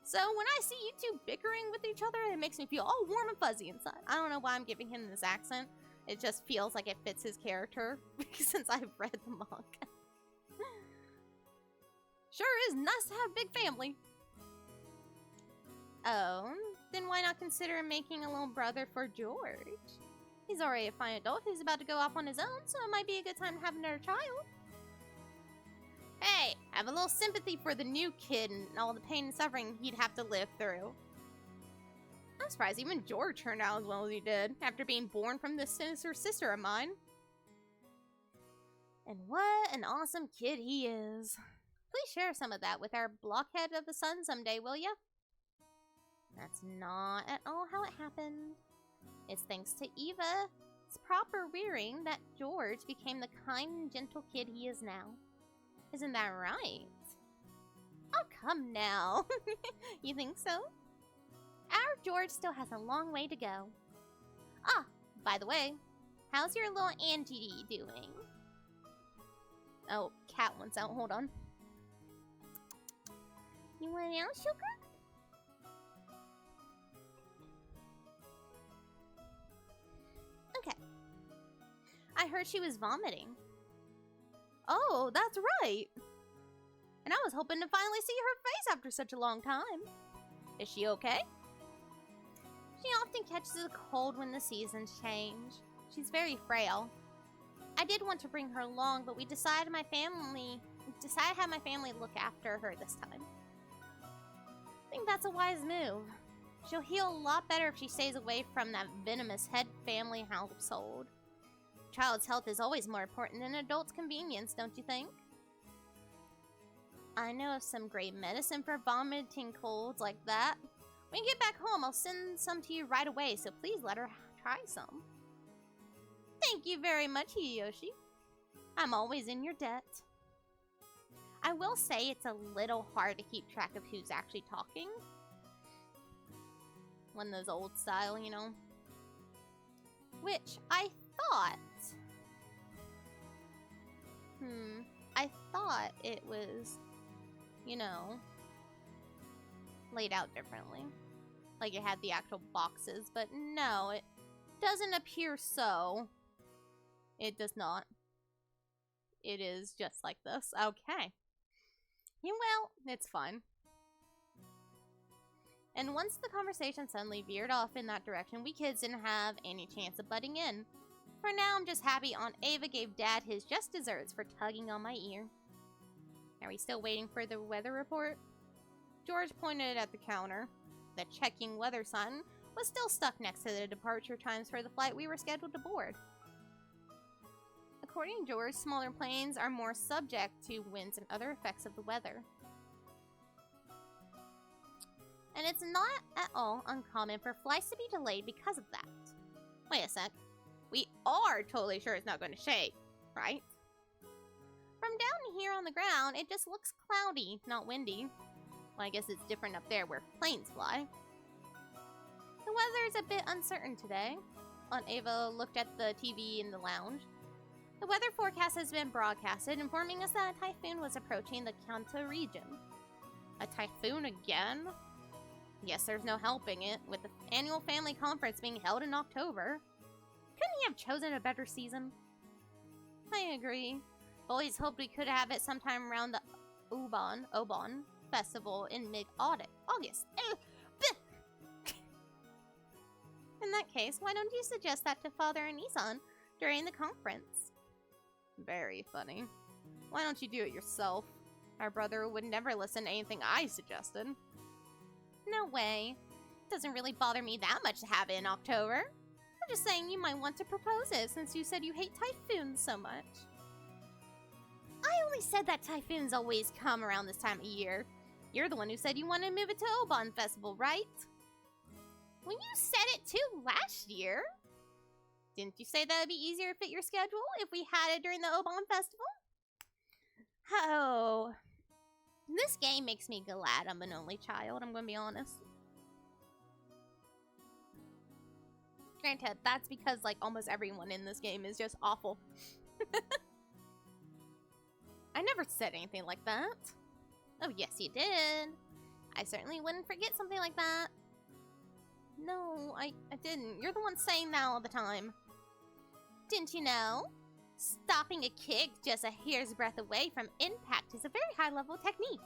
So when I see you two bickering with each other, it makes me feel all warm and fuzzy inside. I don't know why I'm giving him this accent. It just feels like it fits his character since I've read the manga. Sure is nice to have a big family. Oh, then why not consider making a little brother for George? He's already a fine adult who's about to go off on his own, so it might be a good time to have another child. Hey, have a little sympathy for the new kid and all the pain and suffering he'd have to live through. I'm surprised even George turned out as well as he did, after being born from this sinister sister of mine. And what an awesome kid he is. Please share some of that with our blockhead of the sun someday, will ya? That's not at all how it happened. It's thanks to Eva's proper rearing that George became the kind and gentle kid he is now. Isn't that right? Oh, come now. You think so? Our George still has a long way to go. Ah, by the way, how's your little Angie doing? Oh, cat wants out. Hold on. You want out, sugar? Okay. I heard she was vomiting. Oh, that's right. And I was hoping to finally see her face after such a long time. Is she okay? She often catches a cold when the seasons change. She's very frail. I did want to bring her along, but we decided to have my family look after her this time. I think that's a wise move. She'll heal a lot better if she stays away from that venomous head family household. A child's health is always more important than an adult's convenience, don't you think? I know of some great medicine for vomiting colds like that. When you get back home, I'll send some to you right away, so please let her try some. Thank you very much, Hideyoshi. I'm always in your debt. I will say it's a little hard to keep track of who's actually talking. One of those old style, you know. Which I thought... I thought it was, you know, laid out differently. Like it had the actual boxes, but no, it doesn't appear so. It does not. It is just like this. Okay. Yeah, well, it's fine. And once the conversation suddenly veered off in that direction, we kids didn't have any chance of butting in. For now, I'm just happy Aunt Ava gave Dad his just desserts for tugging on my ear. Are we still waiting for the weather report? George pointed at the counter. The checking weather sign was still stuck next to the departure times for the flight we were scheduled to board. According to George, smaller planes are more subject to winds and other effects of the weather. And it's not at all uncommon for flights to be delayed because of that. Wait a sec. We are totally sure it's not going to shake, right? From down here on the ground, it just looks cloudy, not windy. Well, I guess it's different up there where planes fly. The weather is a bit uncertain today. Aunt Ava looked at the TV in the lounge. The weather forecast has been broadcasted, informing us that a typhoon was approaching the Kanto region. A typhoon again? Yes, there's no helping it, with the annual family conference being held in October. Couldn't he have chosen a better season? I agree. Always hoped we could have it sometime around the Obon festival in mid-August. In that case, why don't you suggest that to Father and Isan during the conference? Very funny. Why don't you do it yourself? Our brother would never listen to anything I suggested. No way. Doesn't really bother me that much to have it in October. I'm just saying you might want to propose it since you said you hate typhoons so much. I only said that typhoons always come around this time of year. You're the one who said you wanted to move it to Obon Festival, right? Well, you said it too last year. Didn't you say that would be easier to fit your schedule if we had it during the Obon Festival? Oh. This game makes me glad I'm an only child, I'm gonna be honest. Granted, that's because, like, almost everyone in this game is just awful. I never said anything like that. Oh, yes, you did. I certainly wouldn't forget something like that. No, I didn't. You're the one saying that all the time. Didn't you know? Stopping a kick just a hair's breadth away from impact is a very high-level technique.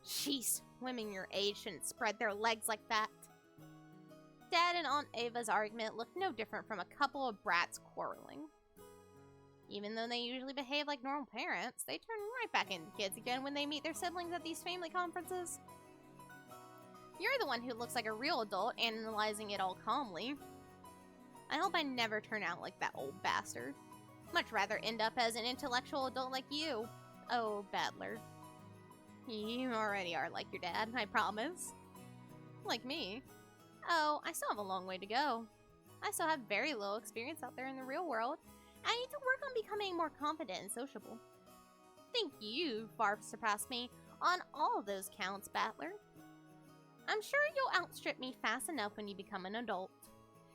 Jeez, women your age shouldn't spread their legs like that. Dad and Aunt Ava's argument looked no different from a couple of brats quarreling. Even though they usually behave like normal parents, they turn right back into kids again when they meet their siblings at these family conferences. You're the one who looks like a real adult, analyzing it all calmly. I hope I never turn out like that old bastard. Much rather end up as an intellectual adult like you. Oh, Battler. You already are like your dad, I promise. Like me. Oh, I still have a long way to go. I still have very little experience out there in the real world. I need to work on becoming more confident and sociable. Think you far surpass me on all those counts, Battler. I'm sure you'll outstrip me fast enough when you become an adult.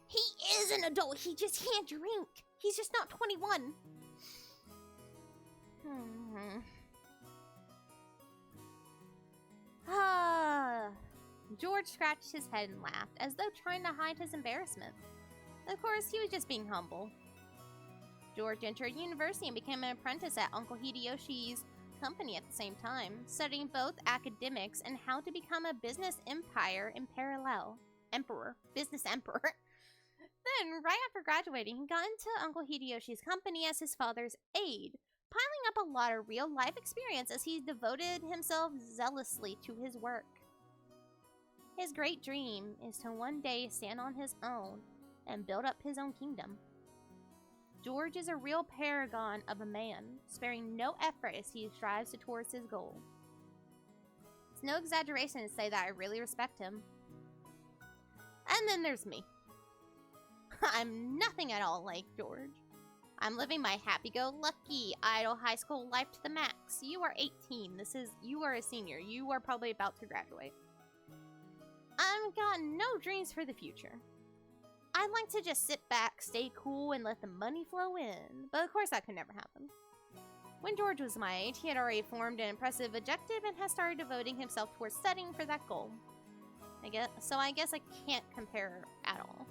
He is an adult, he just can't drink. He's just not 21. George scratched his head and laughed, as though trying to hide his embarrassment. Of course, he was just being humble. George entered university and became an apprentice at Uncle Hideyoshi's company at the same time, studying both academics and how to become a business empire in parallel. Business emperor. Then, right after graduating, he got into Uncle Hideyoshi's company as his father's aide, piling up a lot of real-life experience as he devoted himself zealously to his work. His great dream is to one day stand on his own and build up his own kingdom. George is a real paragon of a man, sparing no effort as he strives towards his goal. It's no exaggeration to say that I really respect him. And then there's me. I'm nothing at all like George. I'm living my happy-go-lucky, idle high school life to the max. You are 18. You are a senior. You are probably about to graduate. I've got no dreams for the future. I'd like to just sit back, stay cool, and let the money flow in. But of course that could never happen. When George was my age, he had already formed an impressive objective and has started devoting himself towards studying for that goal. I guess I can't compare at all.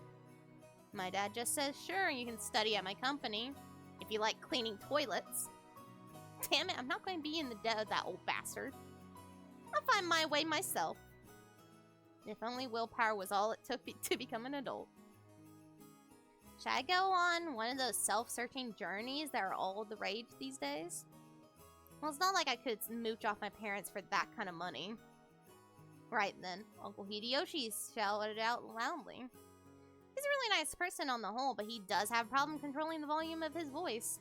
My dad just says, sure, you can study at my company if you like cleaning toilets. Damn it, I'm not going to be in the debt of that old bastard. I'll find my way myself. If only willpower was all it took to become an adult. Should I go on one of those self-searching journeys that are all the rage these days? Well, it's not like I could mooch off my parents for that kind of money. Right then, Uncle Hideyoshi shouted out loudly. He's a really nice person on the whole, but he does have a problem controlling the volume of his voice.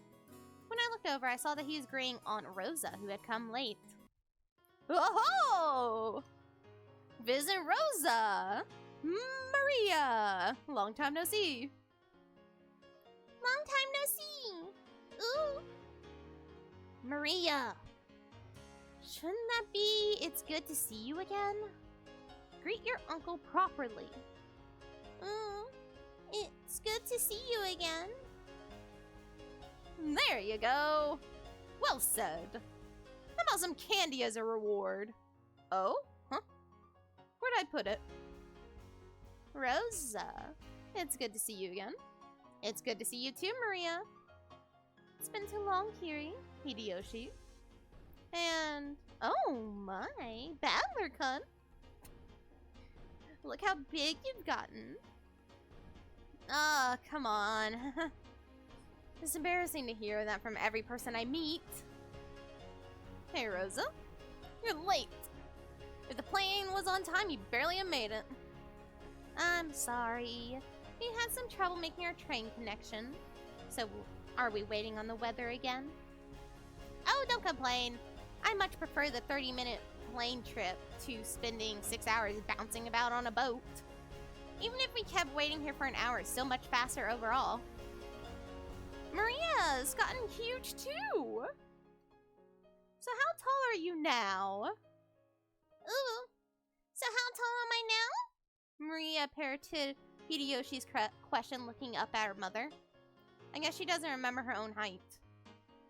When I looked over, I saw that he was greeting Aunt Rosa, who had come late. Oh-ho! Visit Rosa! Maria! Long time no see. Long time no see. Ooh. Maria. Shouldn't that be it's good to see you again? Greet your uncle properly. It's good to see you again. There you go. Well said. How about some candy as a reward? Oh? Huh? Where'd I put it? Rosa. It's good to see you again. It's good to see you too, Maria. It's been too long, Kiri, Hideyoshi. And, oh my, Battler-kun. Look how big you've gotten. Ah, come on. It's embarrassing to hear that from every person I meet. Hey, Rosa. You're late. If the plane was on time, you barely have made it. I'm sorry. We had some trouble making our train connection. So, are we waiting on the weather again? Oh, don't complain. I much prefer the 30-minute plane trip to spending 6 hours bouncing about on a boat. Even if we kept waiting here for an hour, it's still much faster overall. Maria's gotten huge too! So how tall are you now? Ooh, so how tall am I now? Maria parroted Hideyoshi's question, looking up at her mother. I guess she doesn't remember her own height.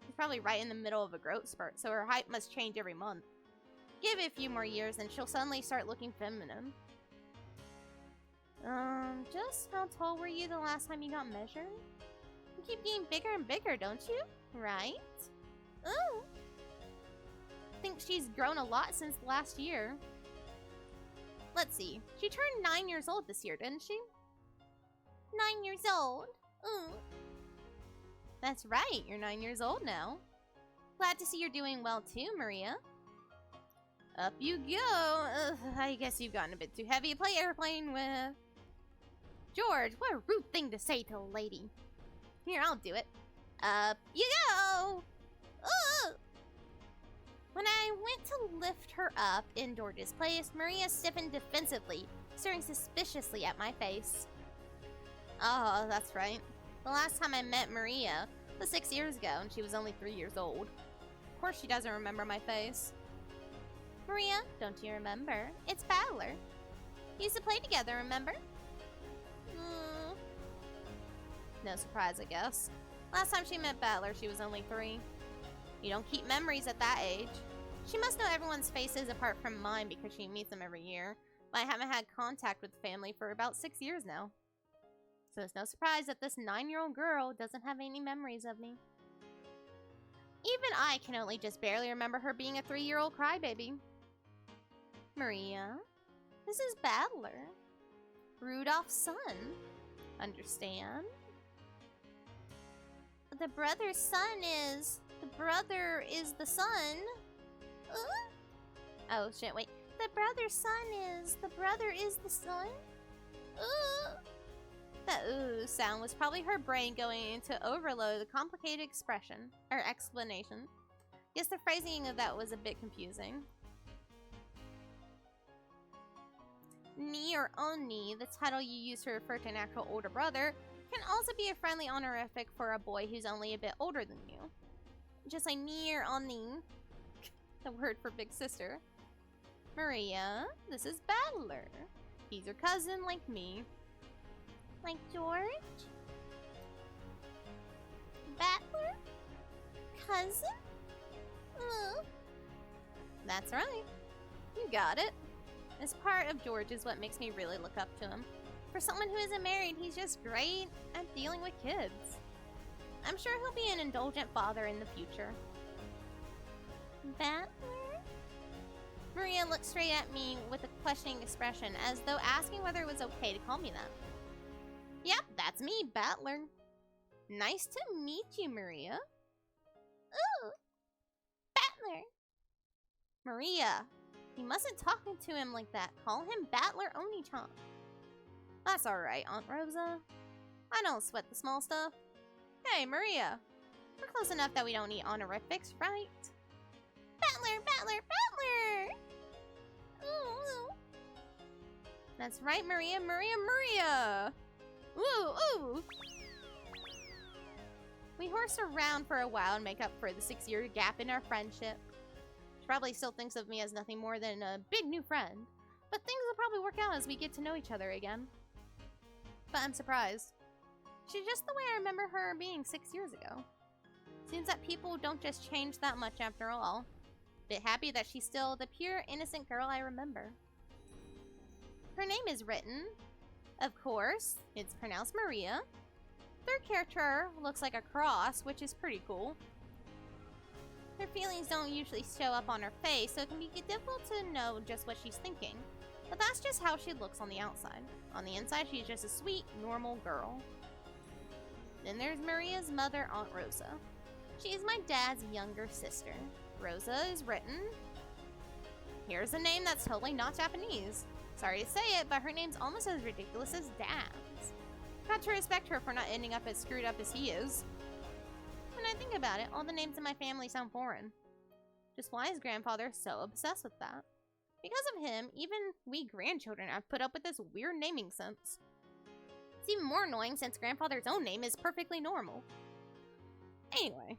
She's probably right in the middle of a growth spurt, so her height must change every month. Give it a few more years and she'll suddenly start looking feminine. Just how tall were you the last time you got measured? You keep getting bigger and bigger, don't you? Right? Ooh. I think she's grown a lot since last year. Let's see. She turned 9 years old this year, didn't she? 9 years old? Ooh. That's right, you're 9 years old now. Glad to see you're doing well too, Maria. Up you go. I guess you've gotten a bit too heavy to play airplane with. George, what a rude thing to say to a lady. Here, I'll do it. Up you go. Ooh. When I went to lift her up in George's place, Maria stiffened defensively, staring suspiciously at my face. Oh, that's right. The last time I met Maria was 6 years ago, and she was only 3 years old. Of course she doesn't remember my face. Maria, don't you remember? It's Battler. We used to play together, remember? No surprise, I guess. Last time she met Battler, she was only 3. You don't keep memories at that age. She must know everyone's faces apart from mine because she meets them every year. But I haven't had contact with the family for about 6 years now. So it's no surprise that this 9-year-old girl doesn't have any memories of me. Even I can only just barely remember her being a 3-year-old crybaby. Maria, this is Battler. Rudolph's son. Understand? The brother's son is... The brother is the son. Oh shit, wait. The brother's son is... The brother is the son? That ooh sound was probably her brain going into overload, a complicated expression, or explanation. Guess the phrasing of that was a bit confusing. Ni or Oni, the title you use to refer to an actual older brother, can also be a friendly honorific for a boy who's only a bit older than you. Just like Ni or Oni, the word for big sister. Maria, this is Battler. He's your cousin, like me. Like George? Battler? Cousin? That's right. You got it. This part of George is what makes me really look up to him. For someone who isn't married, he's just great at dealing with kids. I'm sure he'll be an indulgent father in the future. Battler? Maria looked straight at me with a questioning expression, as though asking whether it was okay to call me that. Yep, that's me, Battler. Nice to meet you, Maria. Ooh, Battler. Maria, you mustn't talk to him like that. Call him Battler Oni-chan. That's alright, Aunt Rosa. I don't sweat the small stuff. Hey, Maria. We're close enough that we don't need honorifics, right? Battler, Battler, Battler! Ooh. That's right, Maria, Maria, Maria! Ooh, ooh! We horse around for a while and make up for the 6-year gap in our friendship. She probably still thinks of me as nothing more than a big new friend, but things will probably work out as we get to know each other again. But I'm surprised. She's just the way I remember her being 6 years ago. Seems that people don't just change that much after all. Bit happy that she's still the pure, innocent girl I remember. Her name is written. Of course, it's pronounced Maria. Third character looks like a cross, which is pretty cool. Her feelings don't usually show up on her face, so it can be difficult to know just what she's thinking. But that's just how she looks on the outside. On the inside, she's just a sweet, normal girl. Then there's Maria's mother, Aunt Rosa. She is my dad's younger sister. Rosa is written. Here's a name that's totally not Japanese. Sorry to say it, but her name's almost as ridiculous as Dad's. Got to respect her for not ending up as screwed up as he is. When I think about it, all the names in my family sound foreign. Just why is grandfather so obsessed with that? Because of him, even we grandchildren have put up with this weird naming sense. It's even more annoying since grandfather's own name is perfectly normal. Anyway,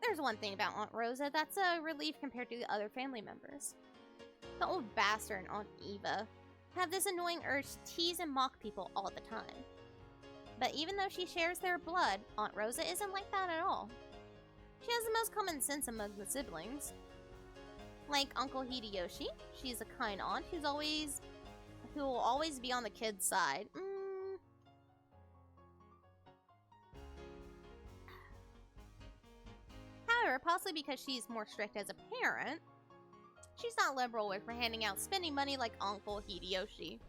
there's one thing about Aunt Rosa that's a relief compared to the other family members. The old bastard and Aunt Eva have this annoying urge to tease and mock people all the time. But even though she shares their blood, Aunt Rosa isn't like that at all. She has the most common sense among the siblings. Like Uncle Hideyoshi, she's a kind aunt who will always be on the kid's side. However, possibly because she's more strict as a parent, she's not liberal with her handing out spending money like Uncle Hideyoshi.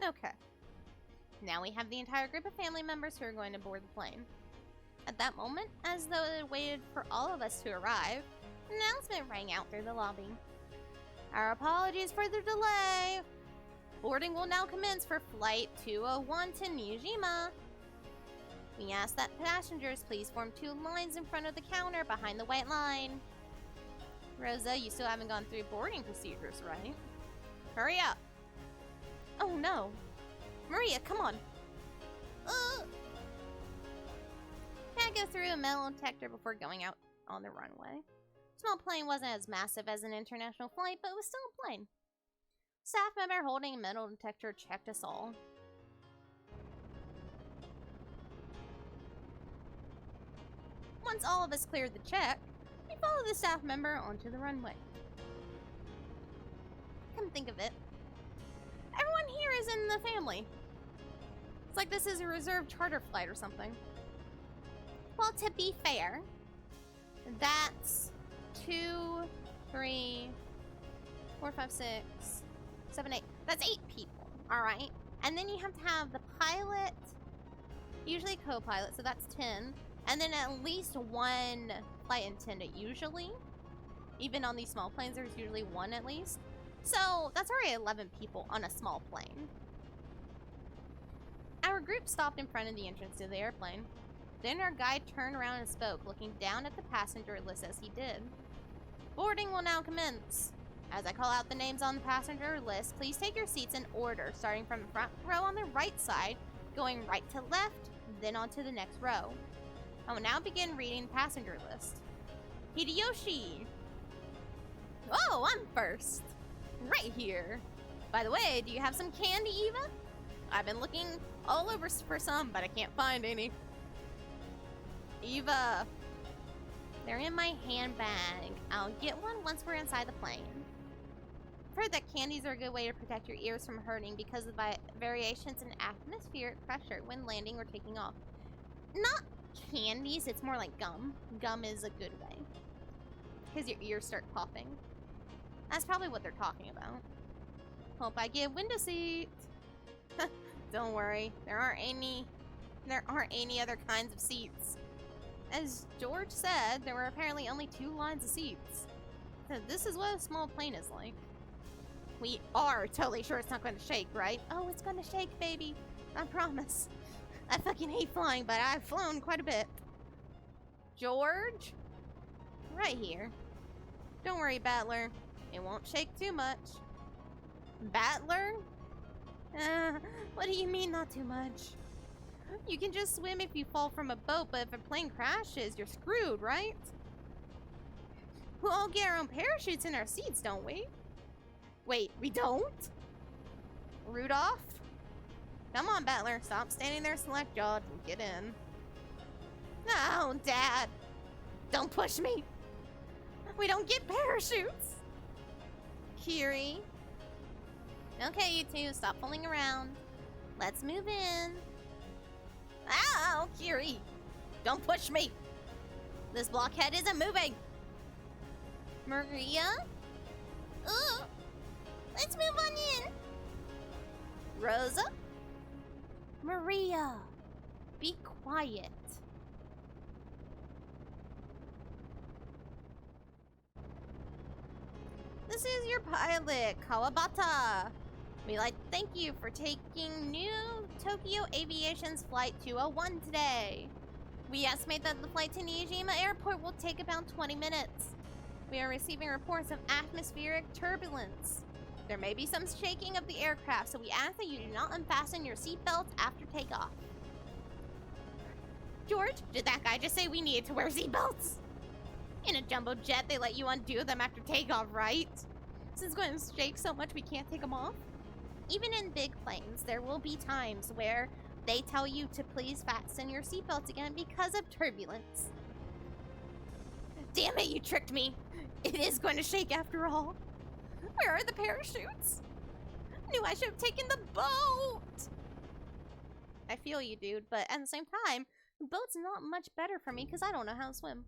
Okay. Now we have the entire group of family members who are going to board the plane. At that moment, as though it waited for all of us to arrive, an announcement rang out through the lobby. Our apologies for the delay. Boarding will now commence for Flight 201 to Nijima. We ask that passengers please form 2 lines in front of the counter behind the white line. Rosa, you still haven't gone through boarding procedures, right? Hurry up! Oh no! Maria, come on! Gotta go through a metal detector before going out on the runway. Small plane wasn't as massive as an international flight, but it was still a plane. Staff member holding a metal detector checked us all. Once all of us cleared the check, we followed the staff member onto the runway. Come think of it, everyone here is in the family. It's like this is a reserved charter flight or something. Well, to be fair, that's 2, 3, 4, 5, 6, 7, 8. That's 8 people, alright? And then you have to have the pilot, usually co-pilot, so that's 10. And then at least 1 flight attendant, usually. Even on these small planes, there's usually 1 at least. So that's already 11 people on a small plane. Our group stopped in front of the entrance to the airplane. Then our guide turned around and spoke, looking down at the passenger list as he did. Boarding will now commence. As I call out the names on the passenger list, please take your seats in order, starting from the front row on the right side, going right to left, then on to the next row. I will now begin reading the passenger list. Hideyoshi. Oh, I'm first. Right here. By the way, do you have some candy, Eva? I've been looking all over for some, but I can't find any. Eva. They're in my handbag. I'll get one once we're inside the plane. I've heard that candies are a good way to protect your ears from hurting because of variations in atmospheric pressure when landing or taking off. Not candies, it's more like gum. Gum is a good way. Because your ears start popping. That's probably what they're talking about. Hope I get window seat. Don't worry, there aren't any other kinds of seats. As George said, there were apparently only 2 lines of seats. So this is what a small plane is like. We are totally sure it's not going to shake, right? Oh, it's going to shake, baby. I promise. I fucking hate flying, but I've flown quite a bit. George? Right here. Don't worry, Battler. It won't shake too much. Battler? What do you mean not too much? You can just swim if you fall from a boat, but if a plane crashes, you're screwed, right? We'll all get our own parachutes in our seats, don't we? Wait, we don't? Rudolph? Come on, Battler. Stop standing there slack-jawed and get in. Oh, Dad. Don't push me. We don't get parachutes. Kiri. Okay, you two, stop fooling around. Let's move in. Ow, Kiri. Don't push me. This blockhead isn't moving. Maria? Ooh. Let's move on in. Rosa? Maria. Be quiet. This is your pilot, Kawabata. We'd like to thank you for taking New Tokyo Aviation's Flight 201 today. We estimate that the flight to Niijima Airport will take about 20 minutes. We are receiving reports of atmospheric turbulence. There may be some shaking of the aircraft, so we ask that you do not unfasten your seatbelts after takeoff. George, did that guy just say we needed to wear seatbelts? In a jumbo jet, they let you undo them after takeoff, right? Since it's going to shake so much we can't take them off? Even in big planes, there will be times where they tell you to please fasten your seatbelts again because of turbulence. Damn it, you tricked me. It is going to shake after all. Where are the parachutes? Knew I should have taken the boat. I feel you, dude, but at the same time, the boat's not much better for me because I don't know how to swim.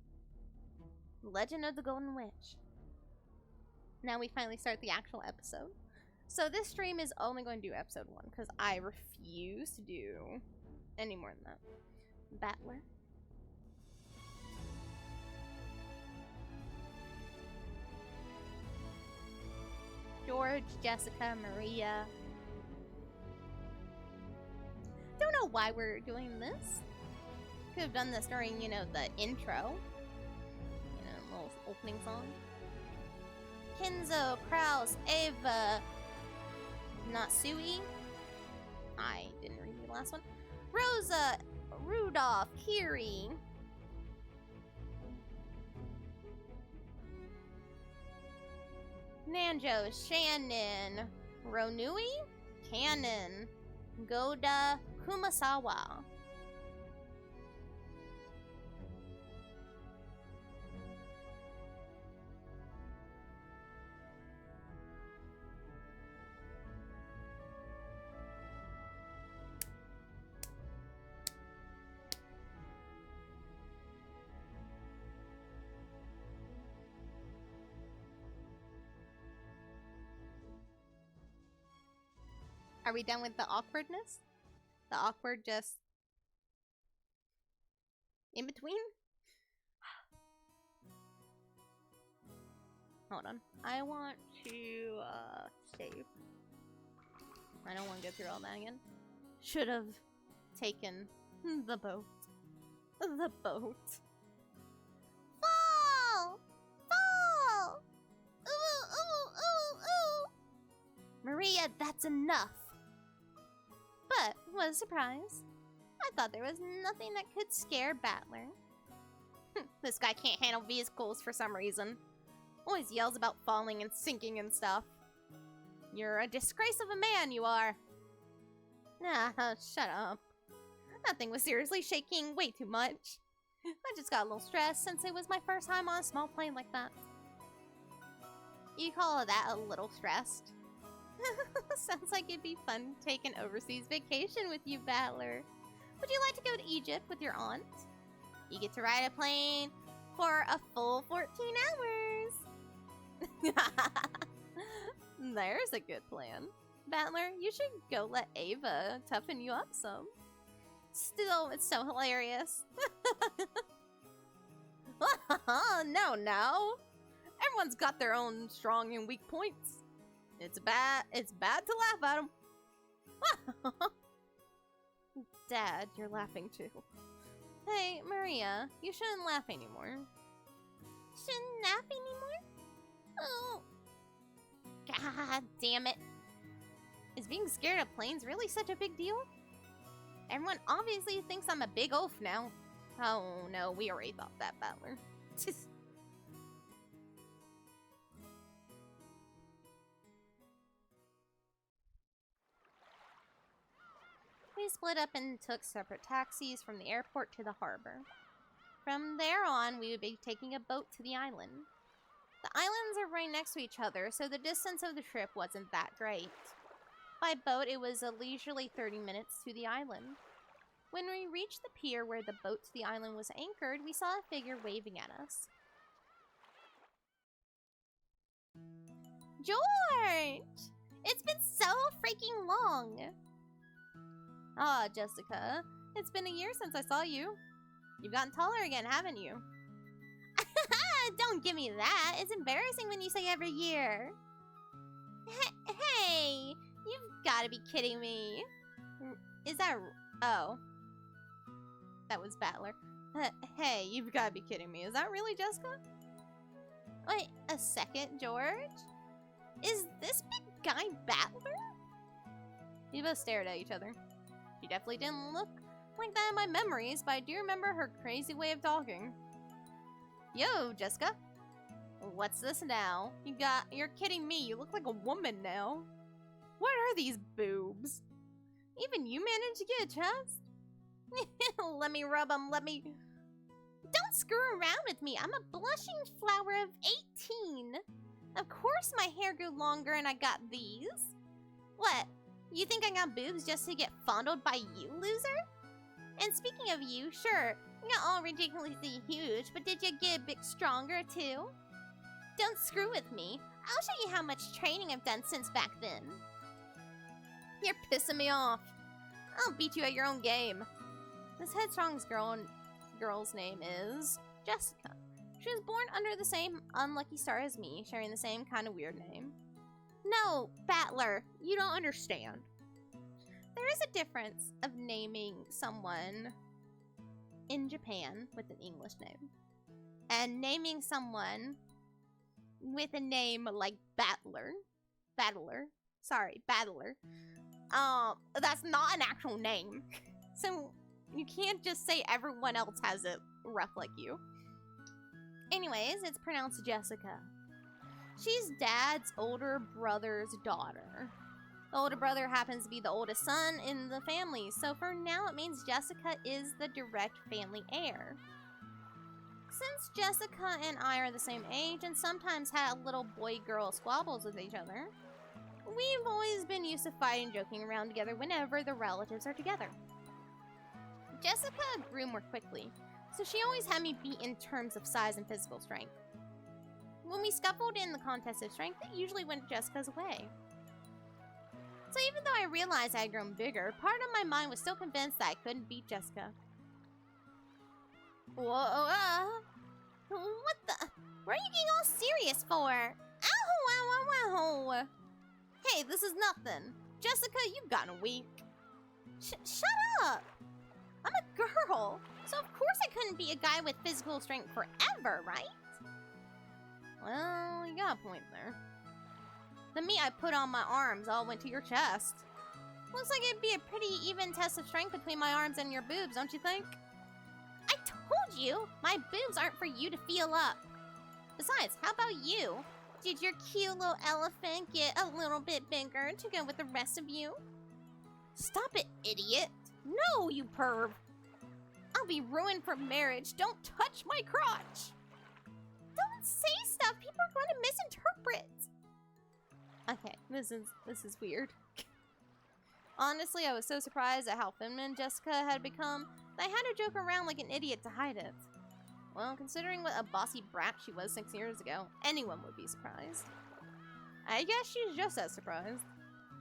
Legend of the Golden Witch. Now we finally start the actual episode. So this stream is only going to do episode 1 because I refuse to do any more than that. Battler. George, Jessica, Maria. Don't know why we're doing this. Could have done this during, you know, the intro. You know, little opening song. Kenzo, Kraus, Ava, Natsui. I didn't read the last one. Rosa, Rudolph, Kiri. Nanjo, Shannon, Ronui, Cannon, Goda, Kumasawa. Are we done with the awkwardness? The awkward just in between? Hold on. I want to save. I don't want to go through all that again. Should have taken the boat. The boat. Fall! Fall! Ooh, ooh, ooh, ooh! Maria, that's enough. But, what a surprise. I thought there was nothing that could scare Battler. This guy can't handle vehicles for some reason. Always yells about falling and sinking and stuff. You're a disgrace of a man, you are. Nah, shut up. Nothing was seriously shaking way too much. I just got a little stressed since it was my first time on a small plane like that. You call that a little stressed? Sounds like it'd be fun to take an overseas vacation with you, Battler. Would you like to go to Egypt with your aunt? You get to ride a plane for a full 14 hours. There's a good plan. Battler, you should go let Ava toughen you up some. Still, it's so hilarious. No. Everyone's got their own strong and weak points. It's bad to laugh at them. Dad, you're laughing too. Hey, Maria, you shouldn't laugh anymore. Shouldn't laugh anymore? Oh. God damn it. Is being scared of planes really such a big deal? Everyone obviously thinks I'm a big oaf now. Oh no, we already thought that, Battler. We split up and took separate taxis from the airport to the harbor. From there on, we would be taking a boat to the island. The islands are right next to each other, so the distance of the trip wasn't that great. By boat, it was a leisurely 30 minutes to the island. When we reached the pier where the boat to the island was anchored, we saw a figure waving at us. George! It's been so freaking long! Ah, Jessica. It's been a year since I saw you. You've gotten taller again, haven't you? Don't give me that. It's embarrassing when you say every year. Hey! You've gotta be kidding me. Is that... Oh. That was Battler. Hey, you've gotta be kidding me. Is that really Jessica? Wait, a second, George? Is this big guy Battler? We both stared at each other. She definitely didn't look like that in my memories, but I do remember her crazy way of talking. Yo, Jessica. What's this now? You're kidding me. You look like a woman now. What are these boobs? Even you managed to get a chest? Let me rub them, Don't screw around with me. I'm a blushing flower of 18. Of course my hair grew longer and I got these. What? You think I got boobs just to get fondled by you, loser? And speaking of you, sure, you're not all ridiculously huge, but did you get a bit stronger too? Don't screw with me. I'll show you how much training I've done since back then. You're pissing me off. I'll beat you at your own game. This headstrong girl's name is Jessica. She was born under the same unlucky star as me, sharing the same kind of weird name. No, Battler, you don't understand. There is a difference of naming someone in Japan with an English name and naming someone with a name like Battler. That's not an actual name. So you can't just say everyone else has it rough like you. Anyways, it's pronounced Jessica. She's Dad's older brother's daughter. The older brother happens to be the oldest son in the family, so for now it means Jessica is the direct family heir. Since Jessica and I are the same age and sometimes had little boy-girl squabbles with each other, we've always been used to fighting and joking around together whenever the relatives are together. Jessica grew more quickly, so she always had me beat in terms of size and physical strength. When we scuffled in the contest of strength, it usually went Jessica's way. So even though I realized I had grown bigger, part of my mind was still convinced that I couldn't beat Jessica. Whoa, what the? What are you getting all serious for? Ow, ow, ow, ow. Hey, this is nothing. Jessica, you've gotten weak. Shut up. I'm a girl, so of course I couldn't be a guy with physical strength forever, right? Well, you got a point there. The meat I put on my arms all went to your chest. Looks like it'd be a pretty even test of strength between my arms and your boobs, don't you think? I told you, my boobs aren't for you to feel up. Besides, how about you? Did your cute little elephant get a little bit bigger to go with the rest of you? Stop it, idiot. No, you perv. I'll be ruined for marriage. Don't touch my crotch. Don't say stuff. People are going to misinterpret. Okay, this is weird. Honestly, I was so surprised at how feminine Jessica had become that I had to joke around like an idiot to hide it. Well, considering what a bossy brat she was 6 years ago, anyone would be surprised. I guess she's just as surprised.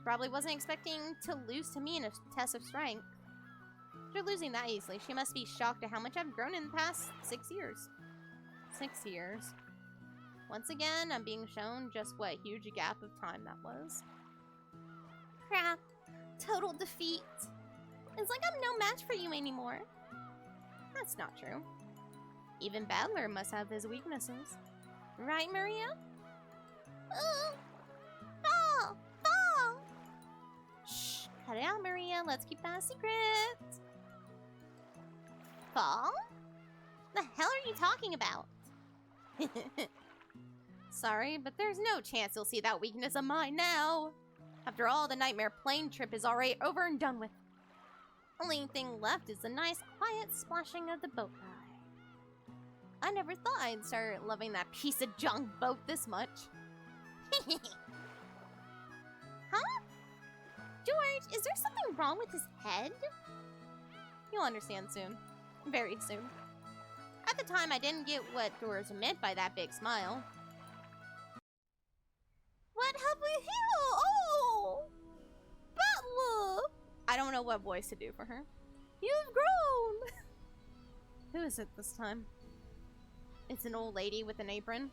Probably wasn't expecting to lose to me in a test of strength. After losing that easily, she must be shocked at how much I've grown in the past 6 years. 6 years. Once again, I'm being shown just what a huge gap of time that was. Crap. Total defeat. It's like I'm no match for you anymore. That's not true. Even Battler must have his weaknesses. Right, Maria? Fall! Fall! Shh! Cut it out, Maria. Let's keep that a secret. Fall? The hell are you talking about? Sorry, but there's no chance you'll see that weakness of mine now. After all, the nightmare plane trip is already over and done with. Only thing left is the nice, quiet splashing of the boat ride. I never thought I'd start loving that piece of junk boat this much. Huh? George, is there something wrong with his head? You'll understand soon. Very soon. At the time, I didn't get what George meant by that big smile. What have we here? Oh! Butler! I don't know what voice to do for her. You've grown! Who is it this time? It's an old lady with an apron.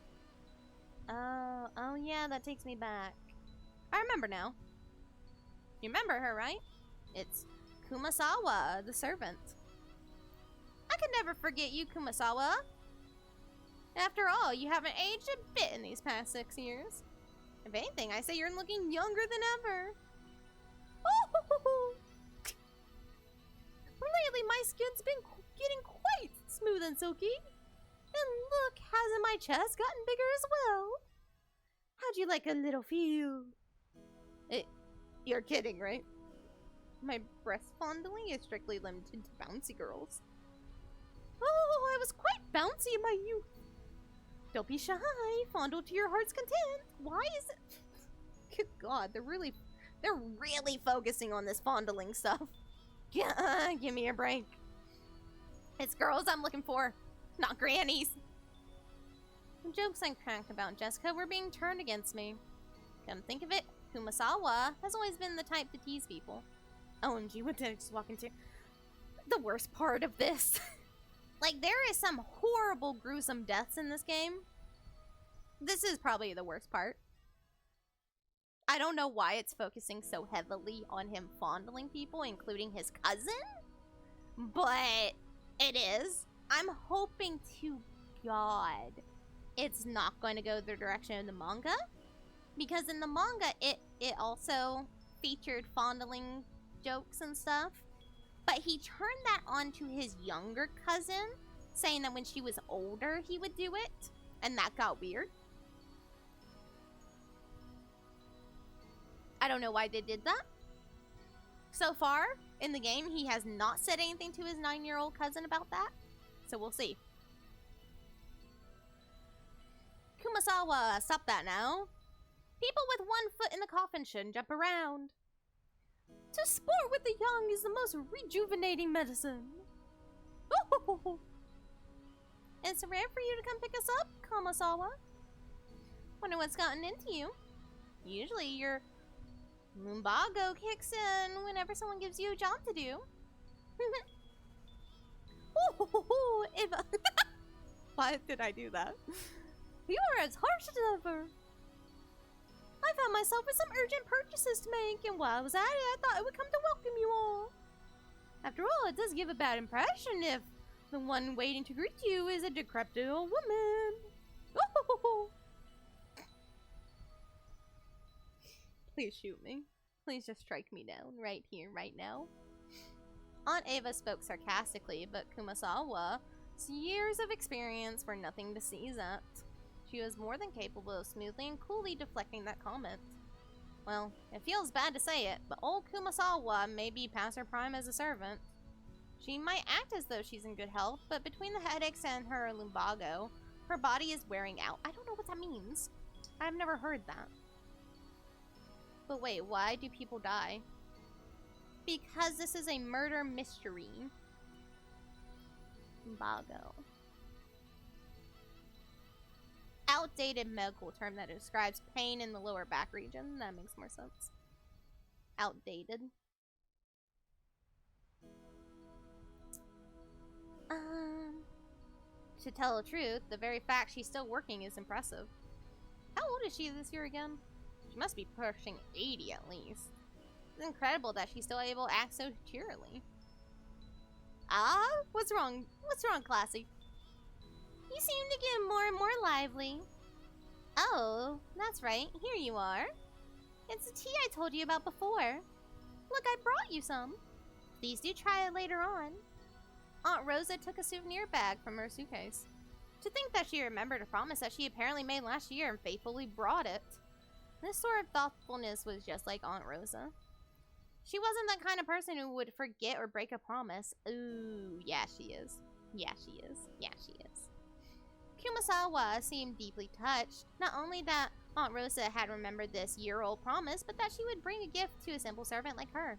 Oh yeah, that takes me back. I remember now. You remember her, right? It's Kumasawa, the servant. I could never forget you, Kumasawa. After all, you haven't aged a bit in these past 6 years. If anything, I say you're looking younger than ever. Oh! Lately, my skin's been getting quite smooth and silky. And look, hasn't my chest gotten bigger as well? How'd you like a little feel? You're kidding, right? My breast fondling is strictly limited to bouncy girls. Oh, I was quite bouncy in my youth. Don't be shy. Fondle to your heart's content. Why is it? Good God, they're really focusing on this fondling stuff. Yeah, give me a break. It's girls I'm looking for, not grannies. The jokes I cracked about Jessica were being turned against me. Come think of it, Kumasawa has always been the type to tease people. OMG, what did I just walk into? The worst part of this. Like, there is some horrible, gruesome deaths in this game. This is probably the worst part. I don't know why it's focusing so heavily on him fondling people, including his cousin. But it is. I'm hoping to God it's not going to go the direction of the manga. Because in the manga, it also featured fondling jokes and stuff. But he turned that on to his younger cousin, saying that when she was older, he would do it. And that got weird. I don't know why they did that. So far, in the game, he has not said anything to his 9-year-old cousin about that. So we'll see. Kumasawa, stop that now. People with 1 foot in the coffin shouldn't jump around. To sport with the young is the most rejuvenating medicine. Oh. It's rare for you to come pick us up, Kumasawa. Wonder what's gotten into you. Usually your lumbago kicks in whenever someone gives you a job to do. Eva. Why did I do that? You are as harsh as ever. I found myself with some urgent purchases to make, and while I was at it, I thought I would come to welcome you all. After all, it does give a bad impression if the one waiting to greet you is a decrepit old woman. Please shoot me. Please just strike me down right here, right now. Aunt Ava spoke sarcastically, but Kumasawa Years of experience were nothing to seize at. She was more than capable of smoothly and coolly deflecting that comment. Well, it feels bad to say it, but old Kumasawa may be past her prime as a servant. She might act as though she's in good health, but between the headaches and her lumbago, her body is wearing out. I don't know what that means. I've never heard that. But wait, why do people die? Because this is a murder mystery. Lumbago. Outdated medical term that describes pain in the lower back region. That makes more sense. Outdated. To tell the truth, the very fact she's still working is impressive. How old is she this year again? She must be pushing 80 at least. It's incredible that she's still able to act so cheerily. Ah, what's wrong? What's wrong, Classy? You seem to get more and more lively. Oh, that's right. Here you are. It's the tea I told you about before. Look, I brought you some. Please do try it later on. Aunt Rosa took a souvenir bag from her suitcase. To think that she remembered a promise that she apparently made last year and faithfully brought it. This sort of thoughtfulness was just like Aunt Rosa. She wasn't that kind of person who would forget or break a promise. Ooh, yeah, she is. Yeah, she is. Yeah, she is. Kumasawa seemed deeply touched. Not only that Aunt Rosa had remembered this year-old promise, but that she would bring a gift to a simple servant like her.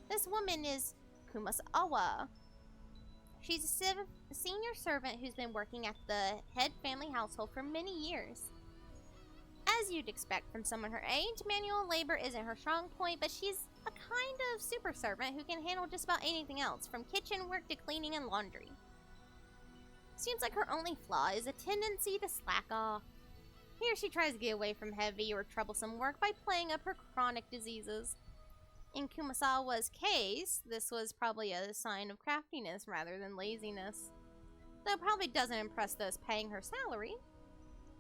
This woman is Kumasawa. She's a senior servant who's been working at the head family household for many years. As you'd expect from someone her age, manual labor isn't her strong point, but she's a kind of super servant who can handle just about anything else, from kitchen work to cleaning and laundry. Seems like her only flaw is a tendency to slack off. Here she tries to get away from heavy or troublesome work by playing up her chronic diseases. In Kumasawa's case, this was probably a sign of craftiness rather than laziness. Though it probably doesn't impress those paying her salary.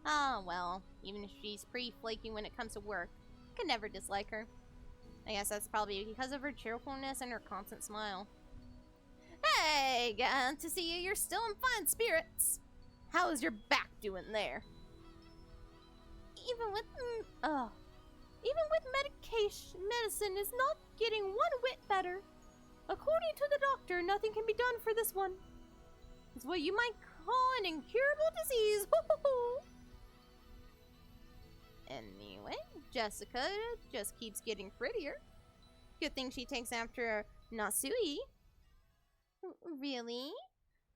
Ah, well, even if she's pretty flaky when it comes to work, I could never dislike her. I guess that's probably because of her cheerfulness and her constant smile. Hey, glad to see you. You're still in fine spirits. How is your back doing there? Even with medicine is not getting one whit better. According to the doctor, nothing can be done for this one. It's what you might call an incurable disease. Anyway, Jessica just keeps getting prettier. Good thing she takes after Nasui. Really?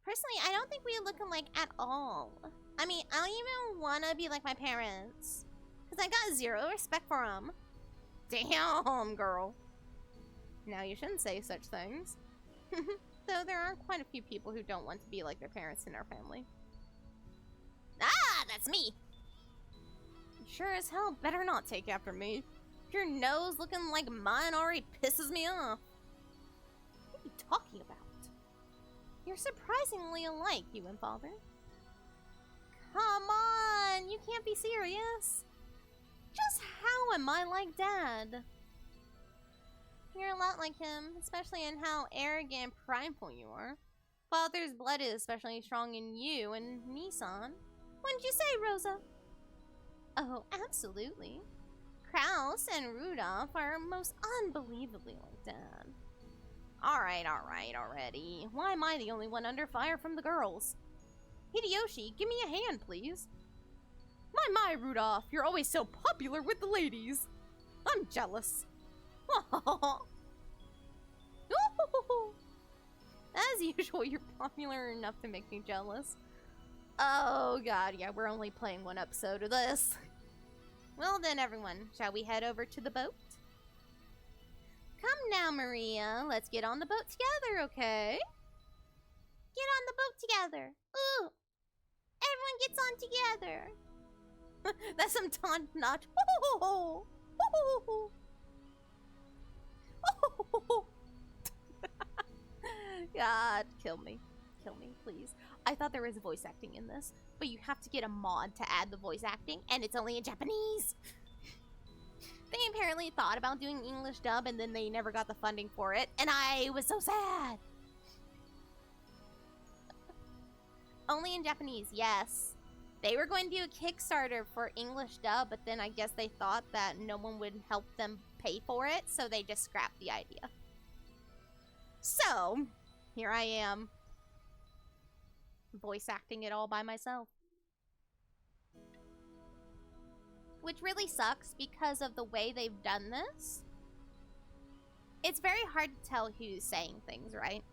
Personally, I don't think we look alike at all. I mean, I don't even want to be like my parents. Because I got zero respect for them. Damn, girl. Now you shouldn't say such things. Though there are quite a few people who don't want to be like their parents in our family. Ah, that's me! Sure as hell better not take after me. Your nose looking like mine already pisses me off. What are you talking about? You're surprisingly alike, you and Father. Come on, you can't be serious. Just how am I like Dad? You're a lot like him, especially in how arrogant and prideful you are. Father's blood is especially strong in you and Nissan. What did you say, Rosa? Oh, absolutely. Kraus and Rudolph are most unbelievably like Dad. Alright, already. Why am I the only one under fire from the girls? Hideyoshi, give me a hand, please. My, Rudolph, you're always so popular with the ladies. I'm jealous. As usual, you're popular enough to make me jealous. Oh god, yeah, we're only playing one episode of this. Well then, everyone, shall we head over to the boat? Come now, Maria. Let's get on the boat together, okay? Get on the boat together. Ooh. Everyone gets on together. That's some taunt notch. God, kill me. Kill me, please. I thought there was voice acting in this, but you have to get a mod to add the voice acting, and it's only in Japanese. They apparently thought about doing English dub, and then they never got the funding for it, and I was so sad. only in Japanese, yes. They were going to do a Kickstarter for English dub, but then I guess they thought that no one would help them pay for it, so they just scrapped the idea. So, here I am, voice acting it all by myself. Which really sucks because of the way they've done this. It's very hard to tell who's saying things, right?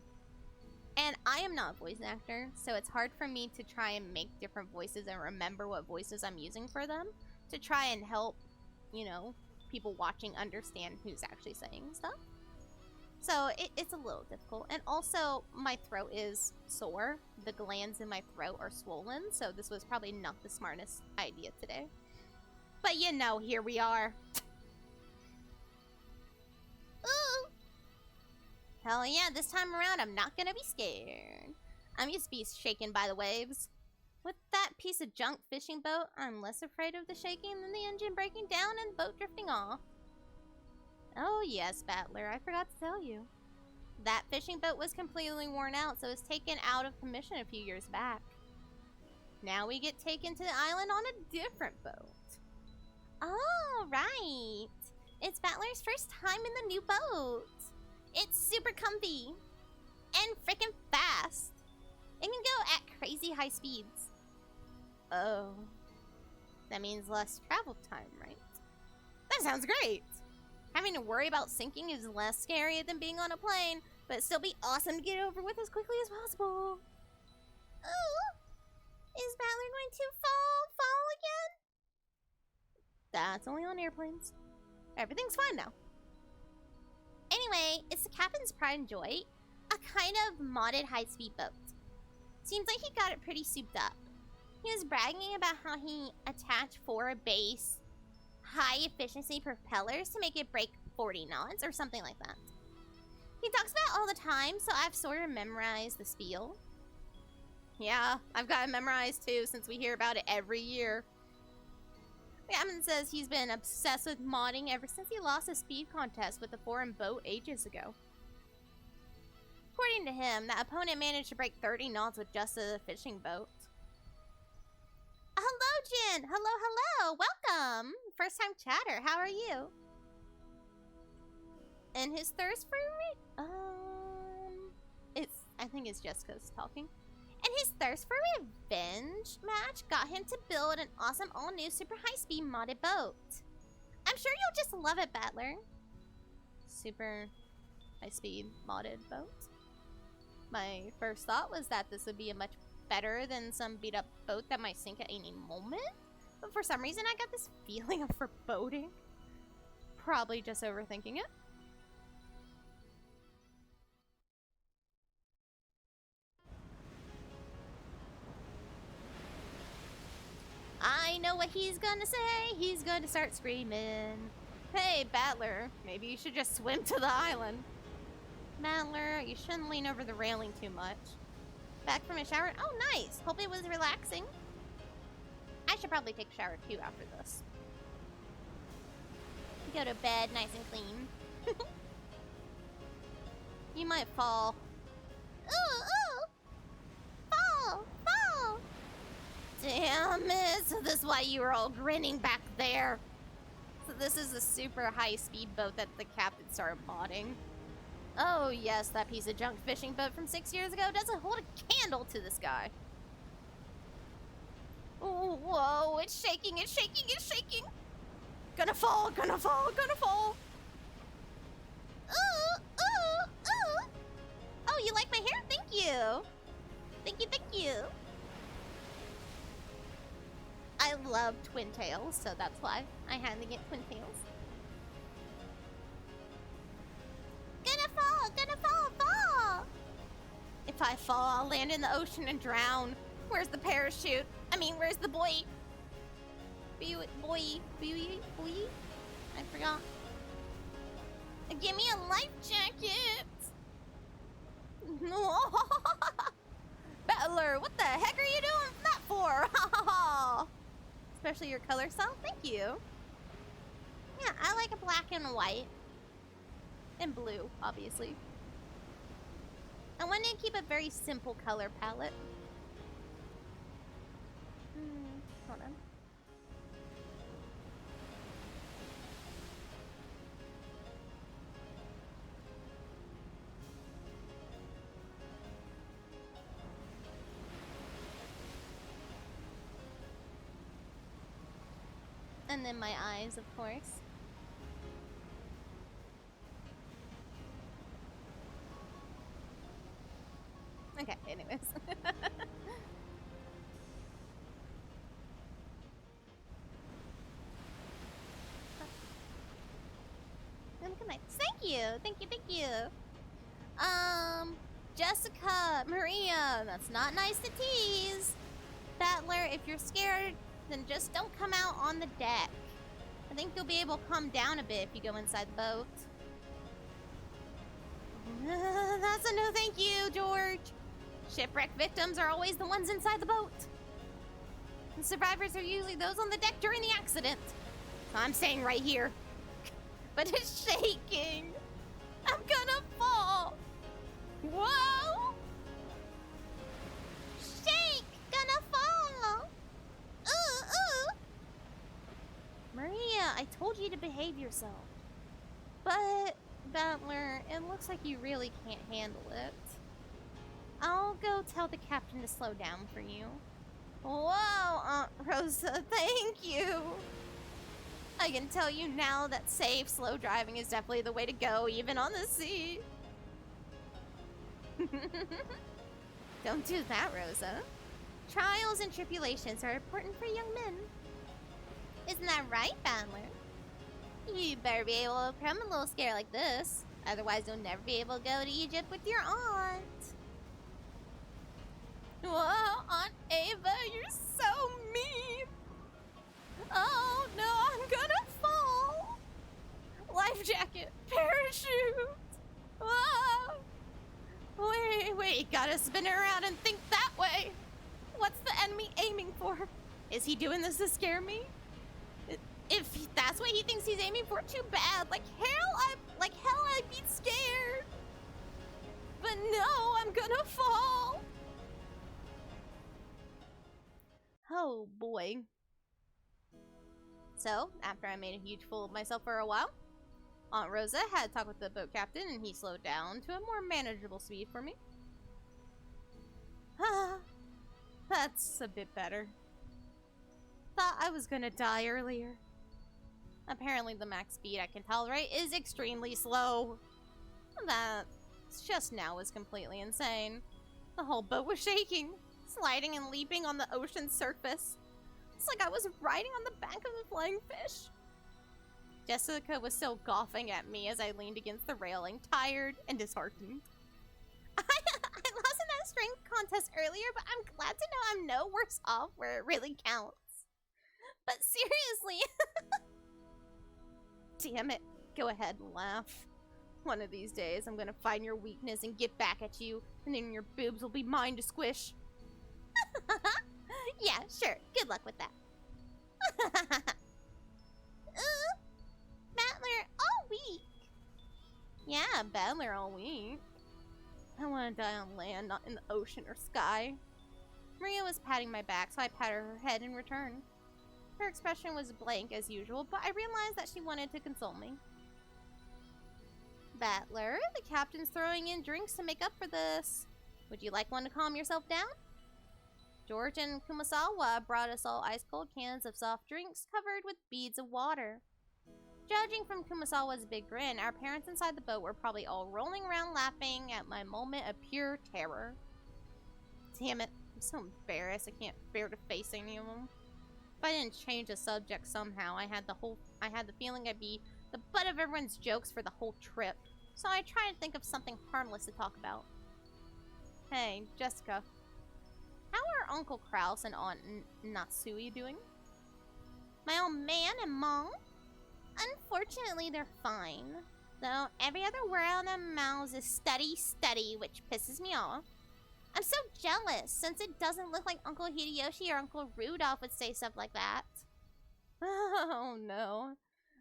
And I am not a voice actor, so it's hard for me to try and make different voices and remember what voices I'm using for them to try and help, you know, people watching understand who's actually saying stuff. So it's a little difficult. And also, my throat is sore. The glands in my throat are swollen, so this was probably not the smartest idea today. But you know, here we are. Ooh! Hell yeah, this time around I'm not gonna be scared. I'm used to be shaken by the waves. With that piece of junk fishing boat, I'm less afraid of the shaking than the engine breaking down and the boat drifting off. Oh yes, Battler, I forgot to tell you. That fishing boat was completely worn out, so it was taken out of commission a few years back. Now we get taken to the island on a different boat. Oh, right. It's Battler's first time in the new boat. It's super comfy and freaking fast. It can go at crazy high speeds. Oh, that means less travel time, right? That sounds great. Having to worry about sinking is less scary than being on a plane, but still be awesome to get over with as quickly as possible. Oh, is Battler going to fall again? That's only on airplanes. Everything's fine now. Anyway, it's the captain's pride and joy, a kind of modded high-speed boat. Seems like he got it pretty souped up. He was bragging about how he attached 4 base high-efficiency propellers to make it break 40 knots or something like that. He talks about it all the time, so I've sort of memorized the spiel. Yeah, I've got it memorized too, since we hear about it every year. The captain says he's been obsessed with modding ever since he lost a speed contest with a foreign boat ages ago. According to him, that opponent managed to break 30 knots with just a fishing boat. Hello, Jin! Hello! Welcome! First time chatter, how are you? And his thirst for I think it's Jessica's talking. And his thirst for revenge match got him to build an awesome all-new super high-speed modded boat. I'm sure you'll just love it, Battler. Super high-speed modded boat. My first thought was that this would be a much better than some beat-up boat that might sink at any moment. But for some reason, I got this feeling of foreboding. Probably just overthinking it. I know what he's gonna say. He's going to start screaming. Hey, Battler, maybe you should just swim to the island. Battler, you shouldn't lean over the railing too much. Back from a shower? Oh, nice. Hope it was relaxing. I should probably take a shower too after this. Go to bed nice and clean. You might fall. Ooh! Fall! Damn it! So this is why you were all grinning back there. So this is a super high-speed boat that the captain started modding. Oh yes, that piece of junk fishing boat from 6 years ago doesn't hold a candle to this guy. Oh, whoa, it's shaking. Gonna fall. Ooh. Oh, you like my hair? Thank you. Thank you. I love twin tails, so that's why I had to get twin tails. Gonna fall. If I fall, I'll land in the ocean and drown. Where's the parachute? Where's the buoy? Buoy. I forgot. Give me a life jacket. Battler, what the heck are you doing that for? Especially your color style. Thank you. Yeah, I like a black and white. And blue, obviously. I wanted to keep a very simple color palette. Hold on. And then my eyes, of course. Okay, anyways. Good night. Thank you. Thank you. Thank you. Jessica, Maria, that's not nice to tease. Battler, if you're scared, then just don't come out on the deck. I think you'll be able to calm down a bit if you go inside the boat. That's a no thank you, George. Shipwreck victims are always the ones inside the boat. And survivors are usually those on the deck during the accident. So I'm staying right here. But it's shaking. I'm gonna fall. Whoa! Shake! Gonna fall! Maria, I told you to behave yourself. But, Battler, it looks like you really can't handle it. I'll go tell the captain to slow down for you. Whoa, Aunt Rosa, thank you! I can tell you now that safe, slow driving is definitely the way to go, even on the sea. Don't do that, Rosa. Trials and tribulations are important for young men. Isn't that right, Battler? You better be able to overcome a little scare like this. Otherwise, you'll never be able to go to Egypt with your aunt. Whoa, Aunt Ava, you're so mean. Oh, no, I'm gonna fall. Life jacket, parachute. Whoa. Wait, gotta spin it around and think that way. What's the enemy aiming for? Is he doing this to scare me? If that's what he thinks he's aiming for, too bad. Like hell, I'd be scared. But no, I'm gonna fall. Oh boy. So, after I made a huge fool of myself for a while, Aunt Rosa had to talk with the boat captain and he slowed down to a more manageable speed for me. That's a bit better. Thought I was gonna die earlier. Apparently the max speed I can tolerate is extremely slow. That just now was completely insane. The whole boat was shaking, sliding and leaping on the ocean's surface. It's like I was riding on the back of a flying fish. Jessica was still coughing at me as I leaned against the railing, tired and disheartened. I lost in that strength contest earlier, but I'm glad to know I'm no worse off where it really counts. But seriously... Damn it. Go ahead and laugh. One of these days, I'm gonna find your weakness and get back at you, and then your boobs will be mine to squish. Yeah, sure. Good luck with that. Battler all week. Yeah, Battler all week. I want to die on land, not in the ocean or sky. Maria was patting my back, so I patted her head in return. Her expression was blank as usual, but I realized that she wanted to console me. Battler, the captain's throwing in drinks to make up for this. Would you like one to calm yourself down? George and Kumasawa brought us all ice-cold cans of soft drinks covered with beads of water. Judging from Kumasawa's big grin, our parents inside the boat were probably all rolling around laughing at my moment of pure terror. Damn it, I'm so embarrassed I can't bear to face any of them. If I didn't change the subject somehow, I had the feeling I'd be the butt of everyone's jokes for the whole trip. So I tried to think of something harmless to talk about. Hey, Jessica. How are Uncle Kraus and Aunt Natsui doing? My old man and Mom? Unfortunately, they're fine. Though every other word on their mouths is steady, which pisses me off. I'm so jealous, since it doesn't look like Uncle Hideyoshi or Uncle Rudolph would say stuff like that. Oh no.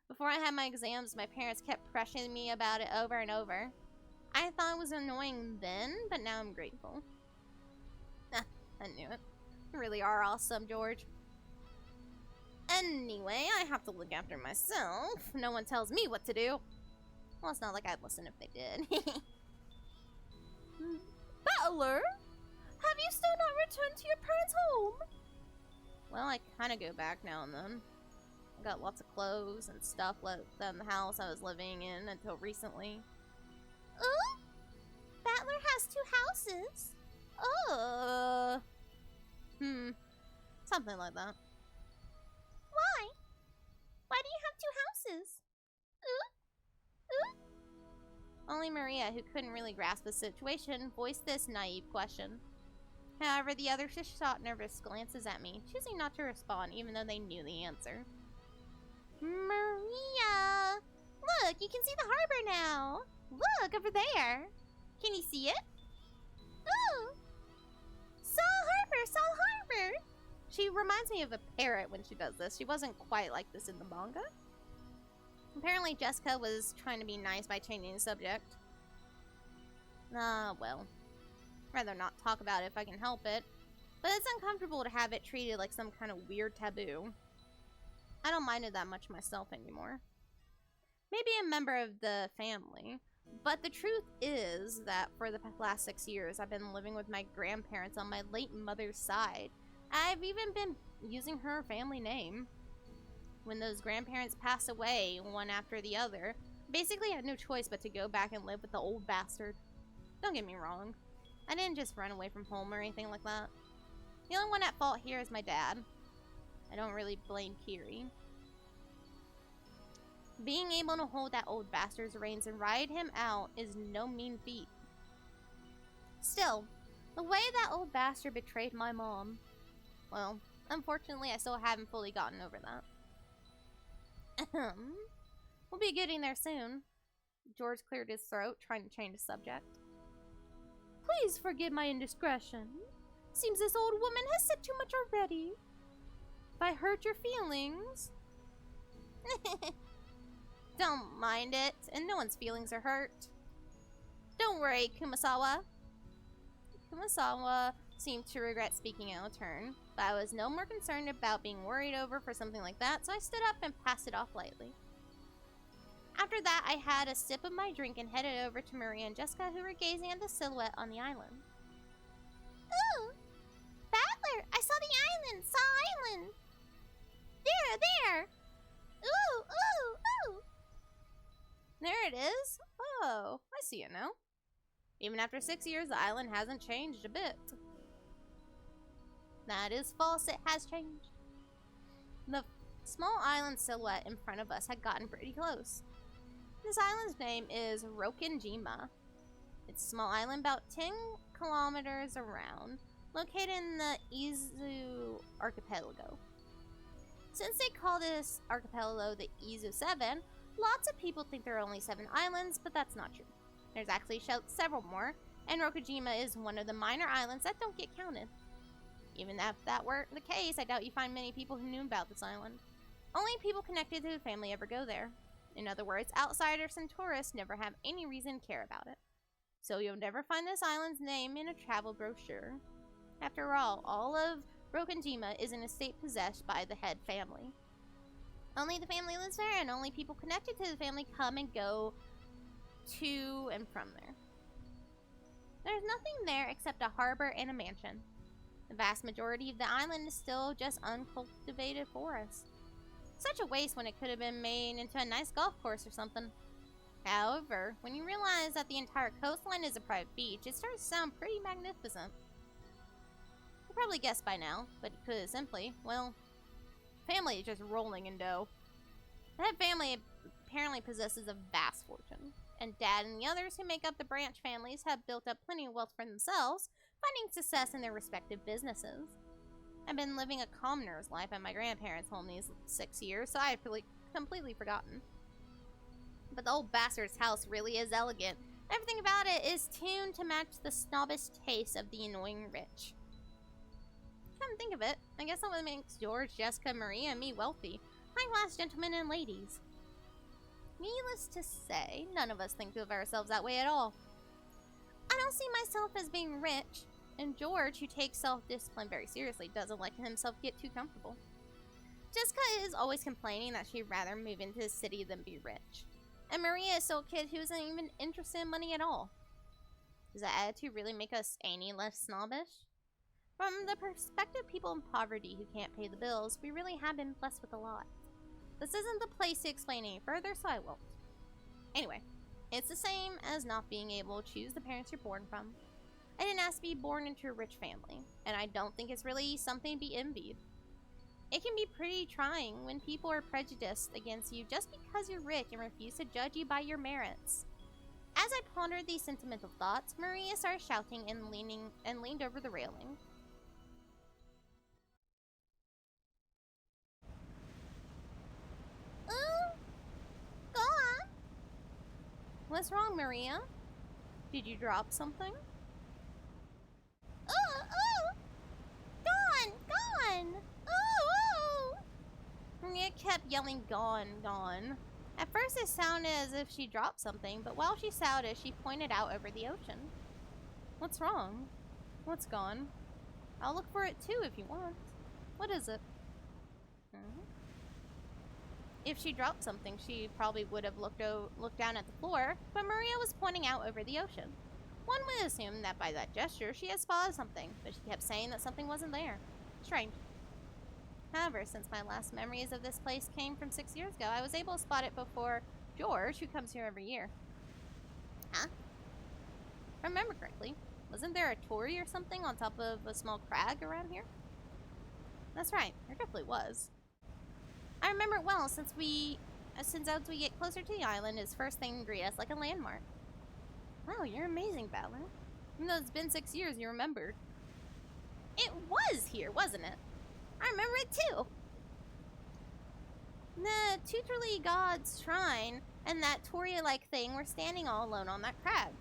Before I had my exams, my parents kept pressuring me about it over and over. I thought it was annoying then, but now I'm grateful. I knew it. You really are awesome, George. Anyway, I have to look after myself. No one tells me what to do. Well, it's not like I'd listen if they did. Battler? Have you still not returned to your parents' home? Well, I kind of go back now and then. I got lots of clothes and stuff left in the house I was living in until recently. Battler has 2 houses? Something like that. Why? Why do you have 2 houses? Only Maria, who couldn't really grasp the situation, voiced this naive question. However, the others just shot nervous glances at me, choosing not to respond even though they knew the answer. Maria! Look, you can see the harbor now! Look, over there! Can you see it? Ooh! Saw harbor! Saw harbor! She reminds me of a parrot when she does this. She wasn't quite like this in the manga. Apparently Jessica was trying to be nice by changing the subject. Well. Rather not talk about it if I can help it. But it's uncomfortable to have it treated like some kind of weird taboo. I don't mind it that much myself anymore. Maybe a member of the family. But the truth is that for the last 6 years, I've been living with my grandparents on my late mother's side. I've even been using her family name. When those grandparents passed away, one after the other, basically I had no choice but to go back and live with the old bastard. Don't get me wrong. I didn't just run away from home or anything like that. The only one at fault here is my dad. I don't really blame Kiri. Being able to hold that old bastard's reins and ride him out is no mean feat. Still, the way that old bastard betrayed my mom, well, unfortunately I still haven't fully gotten over that. We'll be getting there soon. George cleared his throat, trying to change the subject. Please forgive my indiscretion. Seems this old woman has said too much already. If I hurt your feelings... Don't mind it, and no one's feelings are hurt. Don't worry, Kumasawa. Kumasawa seemed to regret speaking out of turn, but I was no more concerned about being worried over for something like that, so I stood up and passed it off lightly. After that, I had a sip of my drink and headed over to Maria and Jessica, who were gazing at the silhouette on the island. Ooh! Battler! I saw the island! Saw island! There! Ooh! Ooh! Ooh! There it is. Oh, I see it now. Even after 6 years, the island hasn't changed a bit. That is false, it has changed. The small island silhouette in front of us had gotten pretty close. This island's name is Rokenjima. It's a small island about 10 kilometers around, located in the Izu archipelago. Since they call this archipelago the Izu 7, lots of people think there are only 7 islands, but that's not true. There's actually several more, and Rokujima is one of the minor islands that don't get counted. Even if that were the case, I doubt you find many people who knew about this island. Only people connected to the family ever go there. In other words, outsiders and tourists never have any reason to care about it. So you'll never find this island's name in a travel brochure. After all of Rokenjima is an estate possessed by the head family. Only the family lives there, and only people connected to the family come and go to and from there. There's nothing there except a harbor and a mansion. The vast majority of the island is still just uncultivated forest. Such a waste when it could have been made into a nice golf course or something. However, when you realize that the entire coastline is a private beach, it starts to sound pretty magnificent. You probably guessed by now, but to put it simply, well, family is just rolling in dough. The head family apparently possesses a vast fortune, and Dad and the others who make up the branch families have built up plenty of wealth for themselves, finding success in their respective businesses. I've been living a commoner's life at my grandparents' home these 6 years, so I had completely forgotten. But the old bastard's house really is elegant. Everything about it is tuned to match the snobbish taste of the annoying rich. Come to think of it, I guess that what makes George, Jessica, Maria, and me wealthy. High-class gentlemen and ladies. Needless to say, none of us think of ourselves that way at all. I don't see myself as being rich, and George, who takes self-discipline very seriously, doesn't let himself get too comfortable. Jessica is always complaining that she'd rather move into the city than be rich. And Maria is still a kid who isn't even interested in money at all. Does that attitude really make us any less snobbish? From the perspective of people in poverty who can't pay the bills, we really have been blessed with a lot. This isn't the place to explain any further, so I won't. Anyway, it's the same as not being able to choose the parents you're born from. I didn't ask to be born into a rich family, and I don't think it's really something to be envied. It can be pretty trying when people are prejudiced against you just because you're rich and refuse to judge you by your merits. As I pondered these sentimental thoughts, Maria started shouting and leaned over the railing. Go on. What's wrong, Maria? Did you drop something? Gone! Gone! Maria kept yelling, gone, gone. At first it sounded as if she dropped something, but while she shouted, she pointed out over the ocean. What's wrong? What's gone? I'll look for it too if you want. What is it? If she dropped something, she probably would have looked down at the floor, but Maria was pointing out over the ocean. One would assume that by that gesture she had spotted something, but she kept saying that something wasn't there. Strange. However, since my last memories of this place came from 6 years ago, I was able to spot it before George, who comes here every year. Huh? If I remember correctly, wasn't there a torii or something on top of a small crag around here? That's right, there definitely was. I remember it well since as we get closer to the island, his first thing to greet us like a landmark. Wow, you're amazing, Battler. Even though it's been 6 years, you remembered. It was here, wasn't it? I remember it too. The tutorly god's shrine and that torii-like thing were standing all alone on that crag.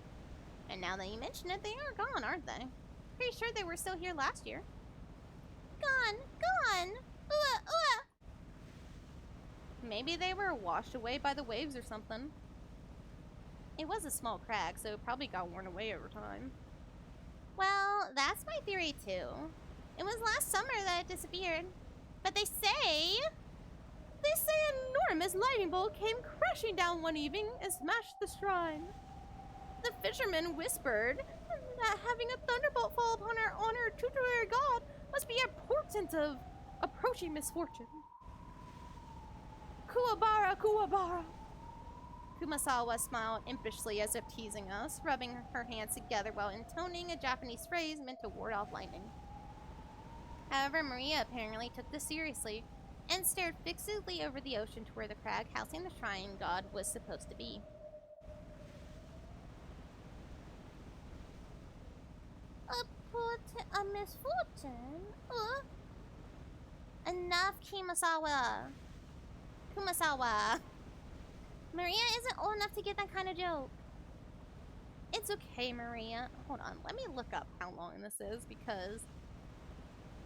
And now that you mention it, they are gone, aren't they? Pretty sure they were still here last year. Gone! Gone! Maybe they were washed away by the waves or something. It was a small crag, so it probably got worn away over time. Well, that's my theory too. It was last summer that it disappeared. But they say an enormous lightning bolt came crashing down one evening and smashed the shrine. The fisherman whispered that having a thunderbolt fall upon our honored tutelary god must be a portent of approaching misfortune. Kuwabara, Kuwabara! Kumasawa smiled impishly as if teasing us, rubbing her hands together while intoning a Japanese phrase meant to ward off lightning. However, Maria apparently took this seriously and stared fixedly over the ocean to where the crag housing the shrine god was supposed to be. A misfortune? Enough, Kumasawa. Maria isn't old enough to get that kind of joke. It's okay, Maria. Hold on, let me look up how long this is because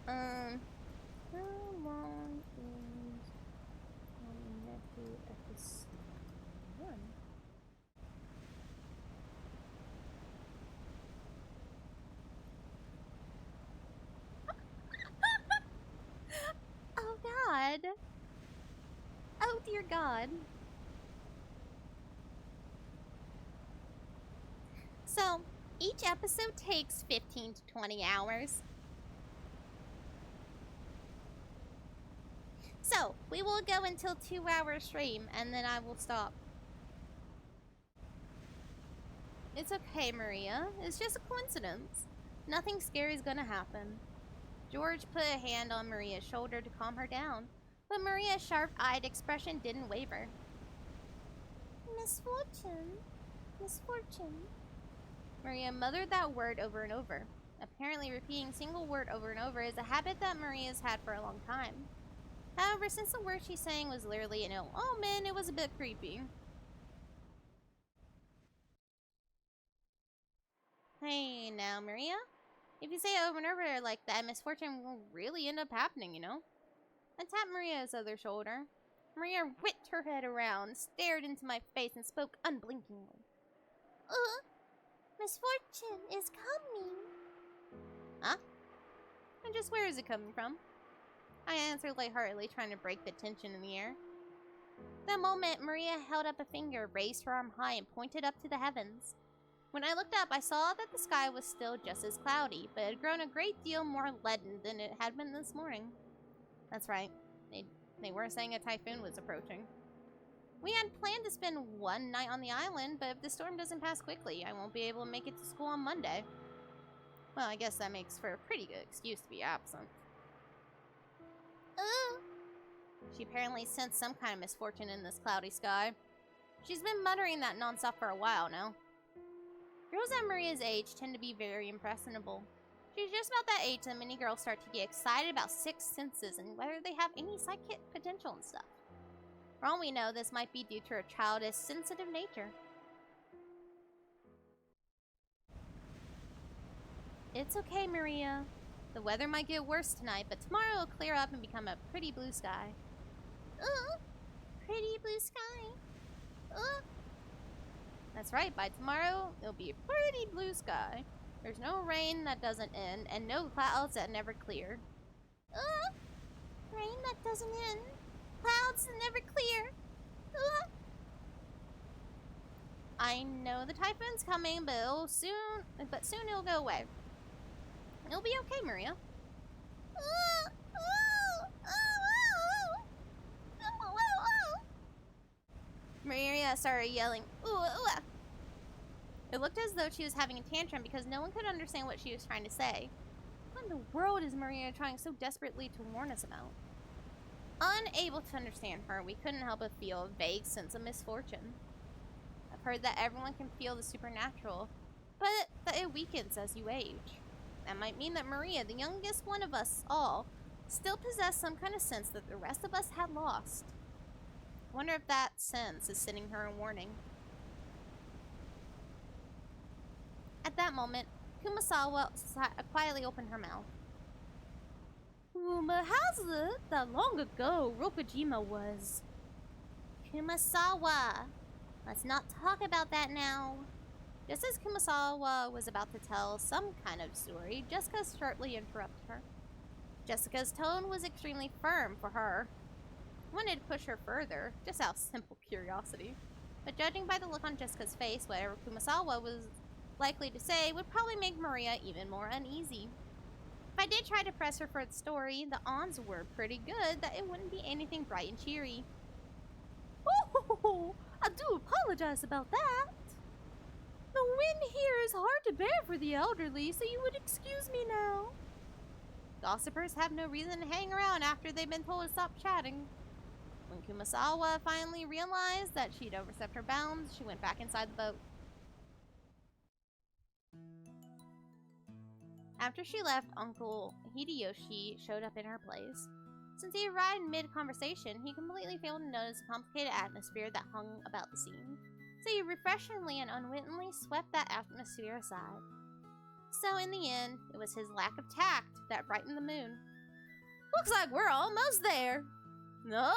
how long is Umineko episode 1? Oh God. Oh dear God. So, each episode takes 15 to 20 hours. So, we will go until 2 hours stream, and then I will stop. It's okay, Maria. It's just a coincidence. Nothing scary is gonna happen. George put a hand on Maria's shoulder to calm her down, but Maria's sharp-eyed expression didn't waver. Misfortune. Misfortune. Maria muttered that word over and over. Apparently, repeating a single word over and over is a habit that Maria's had for a long time. However, since the word she's saying was literally an ill omen, it was a bit creepy. Hey, now, Maria? If you say it over and over like that, misfortune will really end up happening, you know? I tapped Maria's other shoulder. Maria whipped her head around, stared into my face, and spoke unblinkingly. Misfortune is coming. Huh? And just where is it coming from? I answered lightheartedly, trying to break the tension in the air. That moment, Maria held up a finger, raised her arm high, and pointed up to the heavens. When I looked up, I saw that the sky was still just as cloudy, but had grown a great deal more leaden than it had been this morning. That's right. They were saying a typhoon was approaching. We had planned to spend one night on the island, but if the storm doesn't pass quickly, I won't be able to make it to school on Monday. Well, I guess that makes for a pretty good excuse to be absent. She apparently sensed some kind of misfortune in this cloudy sky. She's been muttering that nonstop for a while now. Girls at Maria's age tend to be very impressionable. She's just about that age that many girls start to get excited about sixth senses and whether they have any psychic potential and stuff. For all we know, this might be due to her childish, sensitive nature. It's okay, Maria. The weather might get worse tonight, but tomorrow will clear up and become a pretty blue sky. Pretty blue sky. That's right, by tomorrow, it'll be a pretty blue sky. There's no rain that doesn't end, and no clouds that never clear. Rain that doesn't end. Clouds that never clear. I know the typhoon's coming, but soon it'll go away. It'll be okay, Maria. Maria started yelling, It looked as though she was having a tantrum because no one could understand what she was trying to say. What in the world is Maria trying so desperately to warn us about? Unable to understand her, we couldn't help but feel a vague sense of misfortune. I've heard that everyone can feel the supernatural, but that it weakens as you age. That might mean that Maria, the youngest one of us all, still possessed some kind of sense that the rest of us had lost. I wonder if that sense is sending her a warning. At that moment, Kumasawa quietly opened her mouth. Rumor has it that long ago Rokujima was... Kumasawa! Let's not talk about that now. Just as Kumasawa was about to tell some kind of story, Jessica sharply interrupted her. Jessica's tone was extremely firm for her. I wanted to push her further, just out of simple curiosity. But judging by the look on Jessica's face, whatever Kumasawa was likely to say would probably make Maria even more uneasy. If I did try to press her for the story, the odds were pretty good that it wouldn't be anything bright and cheery. Oh, I do apologize about that. The wind here is hard to bear for the elderly, so you would excuse me now. Gossipers have no reason to hang around after they've been told to stop chatting. When Kumasawa finally realized that she'd overstepped her bounds, she went back inside the boat. After she left, Uncle Hideyoshi showed up in her place. Since he arrived mid-conversation, he completely failed to notice the complicated atmosphere that hung about the scene. So he refreshingly and unwittingly swept that atmosphere aside. So in the end, it was his lack of tact that brightened the moon. Looks like we're almost there.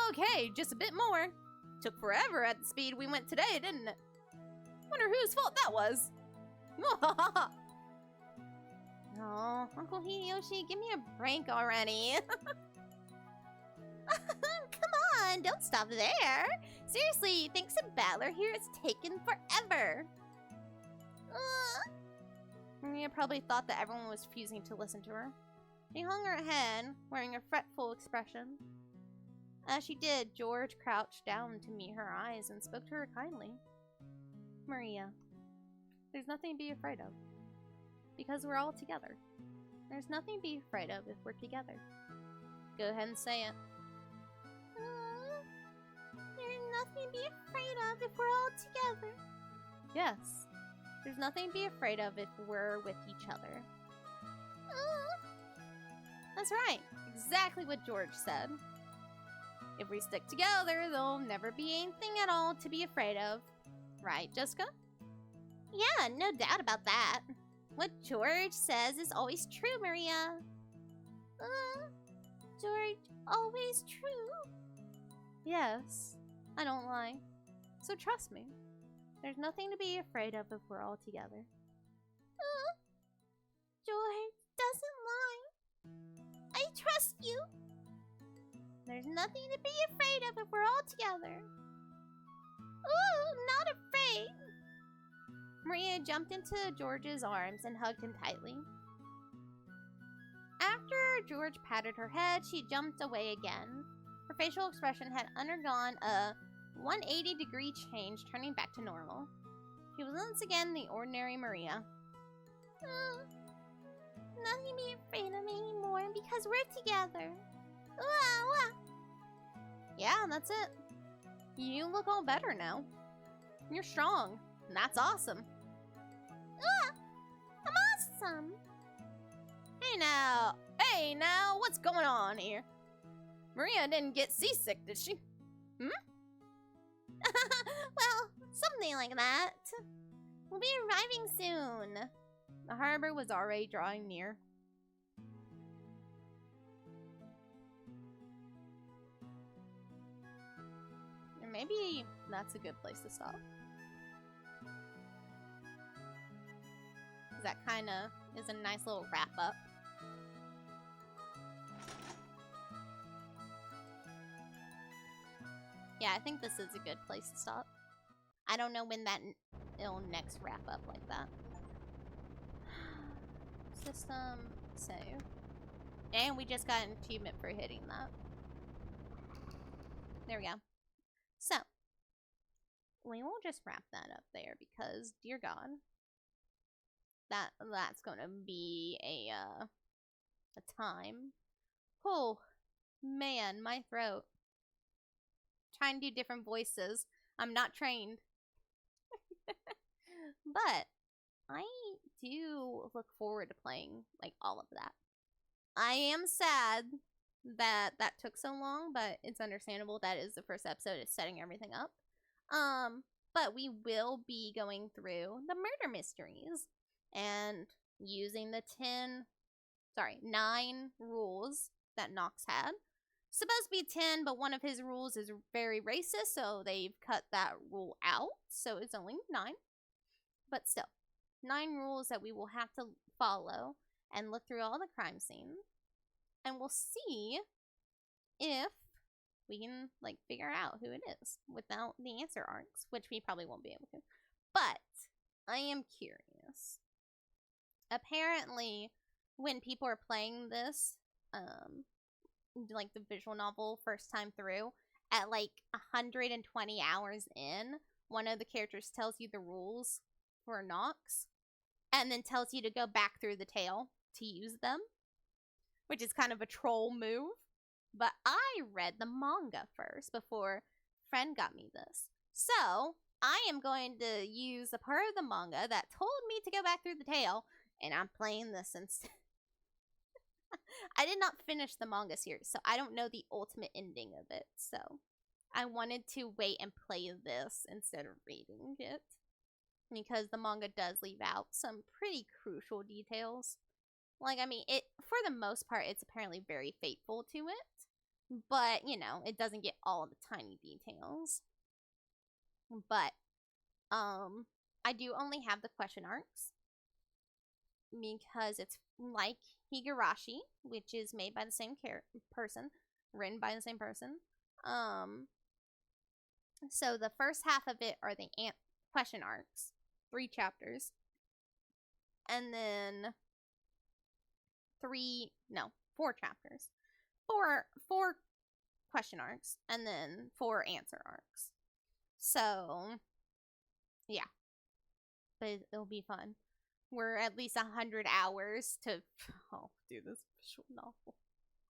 Okay, just a bit more. Took forever at the speed we went today, didn't it? Wonder whose fault that was. Oh, Uncle Hideyoshi, give me a break already. Come on, don't stop there. Seriously, thanks to Battler here, it's taken forever. Maria probably thought that everyone was refusing to listen to her. She hung her head, wearing a fretful expression. As she did, George crouched down to meet her eyes and spoke to her kindly. Maria, there's nothing to be afraid of. Because we're all together. There's nothing to be afraid of if we're together. Go ahead and say it. There's nothing to be afraid of if we're all together. Yes. There's nothing to be afraid of if we're with each other. That's right. Exactly what George said. If we stick together, there'll never be anything at all to be afraid of. Right, Jessica? Yeah, no doubt about that. What George says is always true, Maria. George, always true? Yes, I don't lie. So trust me. There's nothing to be afraid of if we're all together. George doesn't lie. I trust you. There's nothing to be afraid of if we're all together. Ooh, not afraid. Maria jumped into George's arms and hugged him tightly. After George patted her head, she jumped away again. Her facial expression had undergone a 180-degree change, turning back to normal. She was once again the ordinary Maria. Nothing to be afraid of anymore because we're together. Yeah, that's it. You look all better now. You're strong. And that's awesome. I'm awesome. Hey now, what's going on here? Maria didn't get seasick, did she? Well, something like that. We'll be arriving soon. The harbor was already drawing near. And maybe that's a good place to stop. That kind of is a nice little wrap up. Yeah, I think this is a good place to stop. I don't know when it'll next wrap up like that. System save. And we just got an achievement for hitting that. There we go. So, we will just wrap that up there because, dear God, that's gonna be a time. Oh, man, my throat. Try and do different voices. I'm not trained. But I do look forward to playing like all of that. I am sad that took so long, but it's understandable. That is the first episode. It's setting everything up. But we will be going through the murder mysteries and using the 9 rules that Knox had. Supposed to be 10, but one of his rules is very racist, so they've cut that rule out. So it's only 9. But still, 9 rules that we will have to follow and look through all the crime scenes. And we'll see if we can like figure out who it is without the answer arcs, which we probably won't be able to. But I am curious. Apparently, when people are playing this, like the visual novel first time through, at like 120 hours in, one of the characters tells you the rules for Knox, and then tells you to go back through the tale to use them, which is kind of a troll move. But I read the manga first before friend got me this. So I am going to use the part of the manga that told me to go back through the tale, and I'm playing this instead. I did not finish the manga series, so I don't know the ultimate ending of it. So I wanted to wait and play this instead of reading it, because the manga does leave out some pretty crucial details. Like, I mean, it for the most part, it's apparently very faithful to it, but, you know, it doesn't get all the tiny details. But, I do only have the question arcs, because it's like Higurashi, which is made by the same person, written by the same person. So the first half of it are the question arcs, 3 chapters, and then 4 chapters, 4 question arcs, and then 4 answer arcs. So yeah, but it'll be fun. We're at least 100 hours to do this visual novel.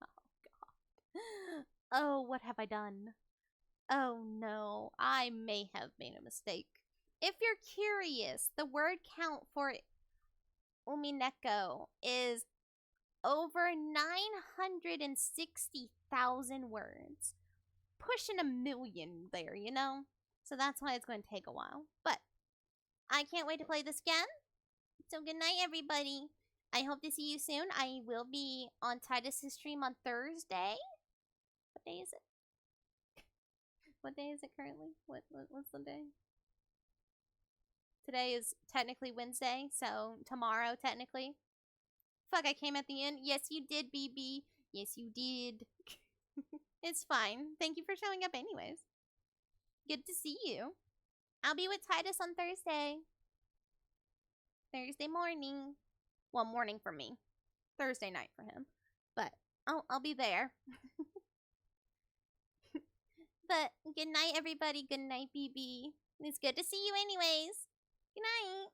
Oh God. Oh, what have I done? Oh no, I may have made a mistake. If you're curious, the word count for Umineko is over 960,000 words. Pushing 1 million there, you know? So that's why it's going to take a while. But I can't wait to play this again. So good night, everybody. I hope to see you soon. I will be on Titus's stream on Thursday. What day is it? What day is it currently? What's the day? Today is technically Wednesday, so tomorrow technically. Fuck, I came at the end. Yes, you did, BB. Yes, you did. It's fine. Thank you for showing up anyways. Good to see you. I'll be with Titus on Thursday. Thursday morning. Well, morning for me. Thursday night for him. But I'll be there. But good night, everybody. Good night, BB. It's good to see you anyways. Good night.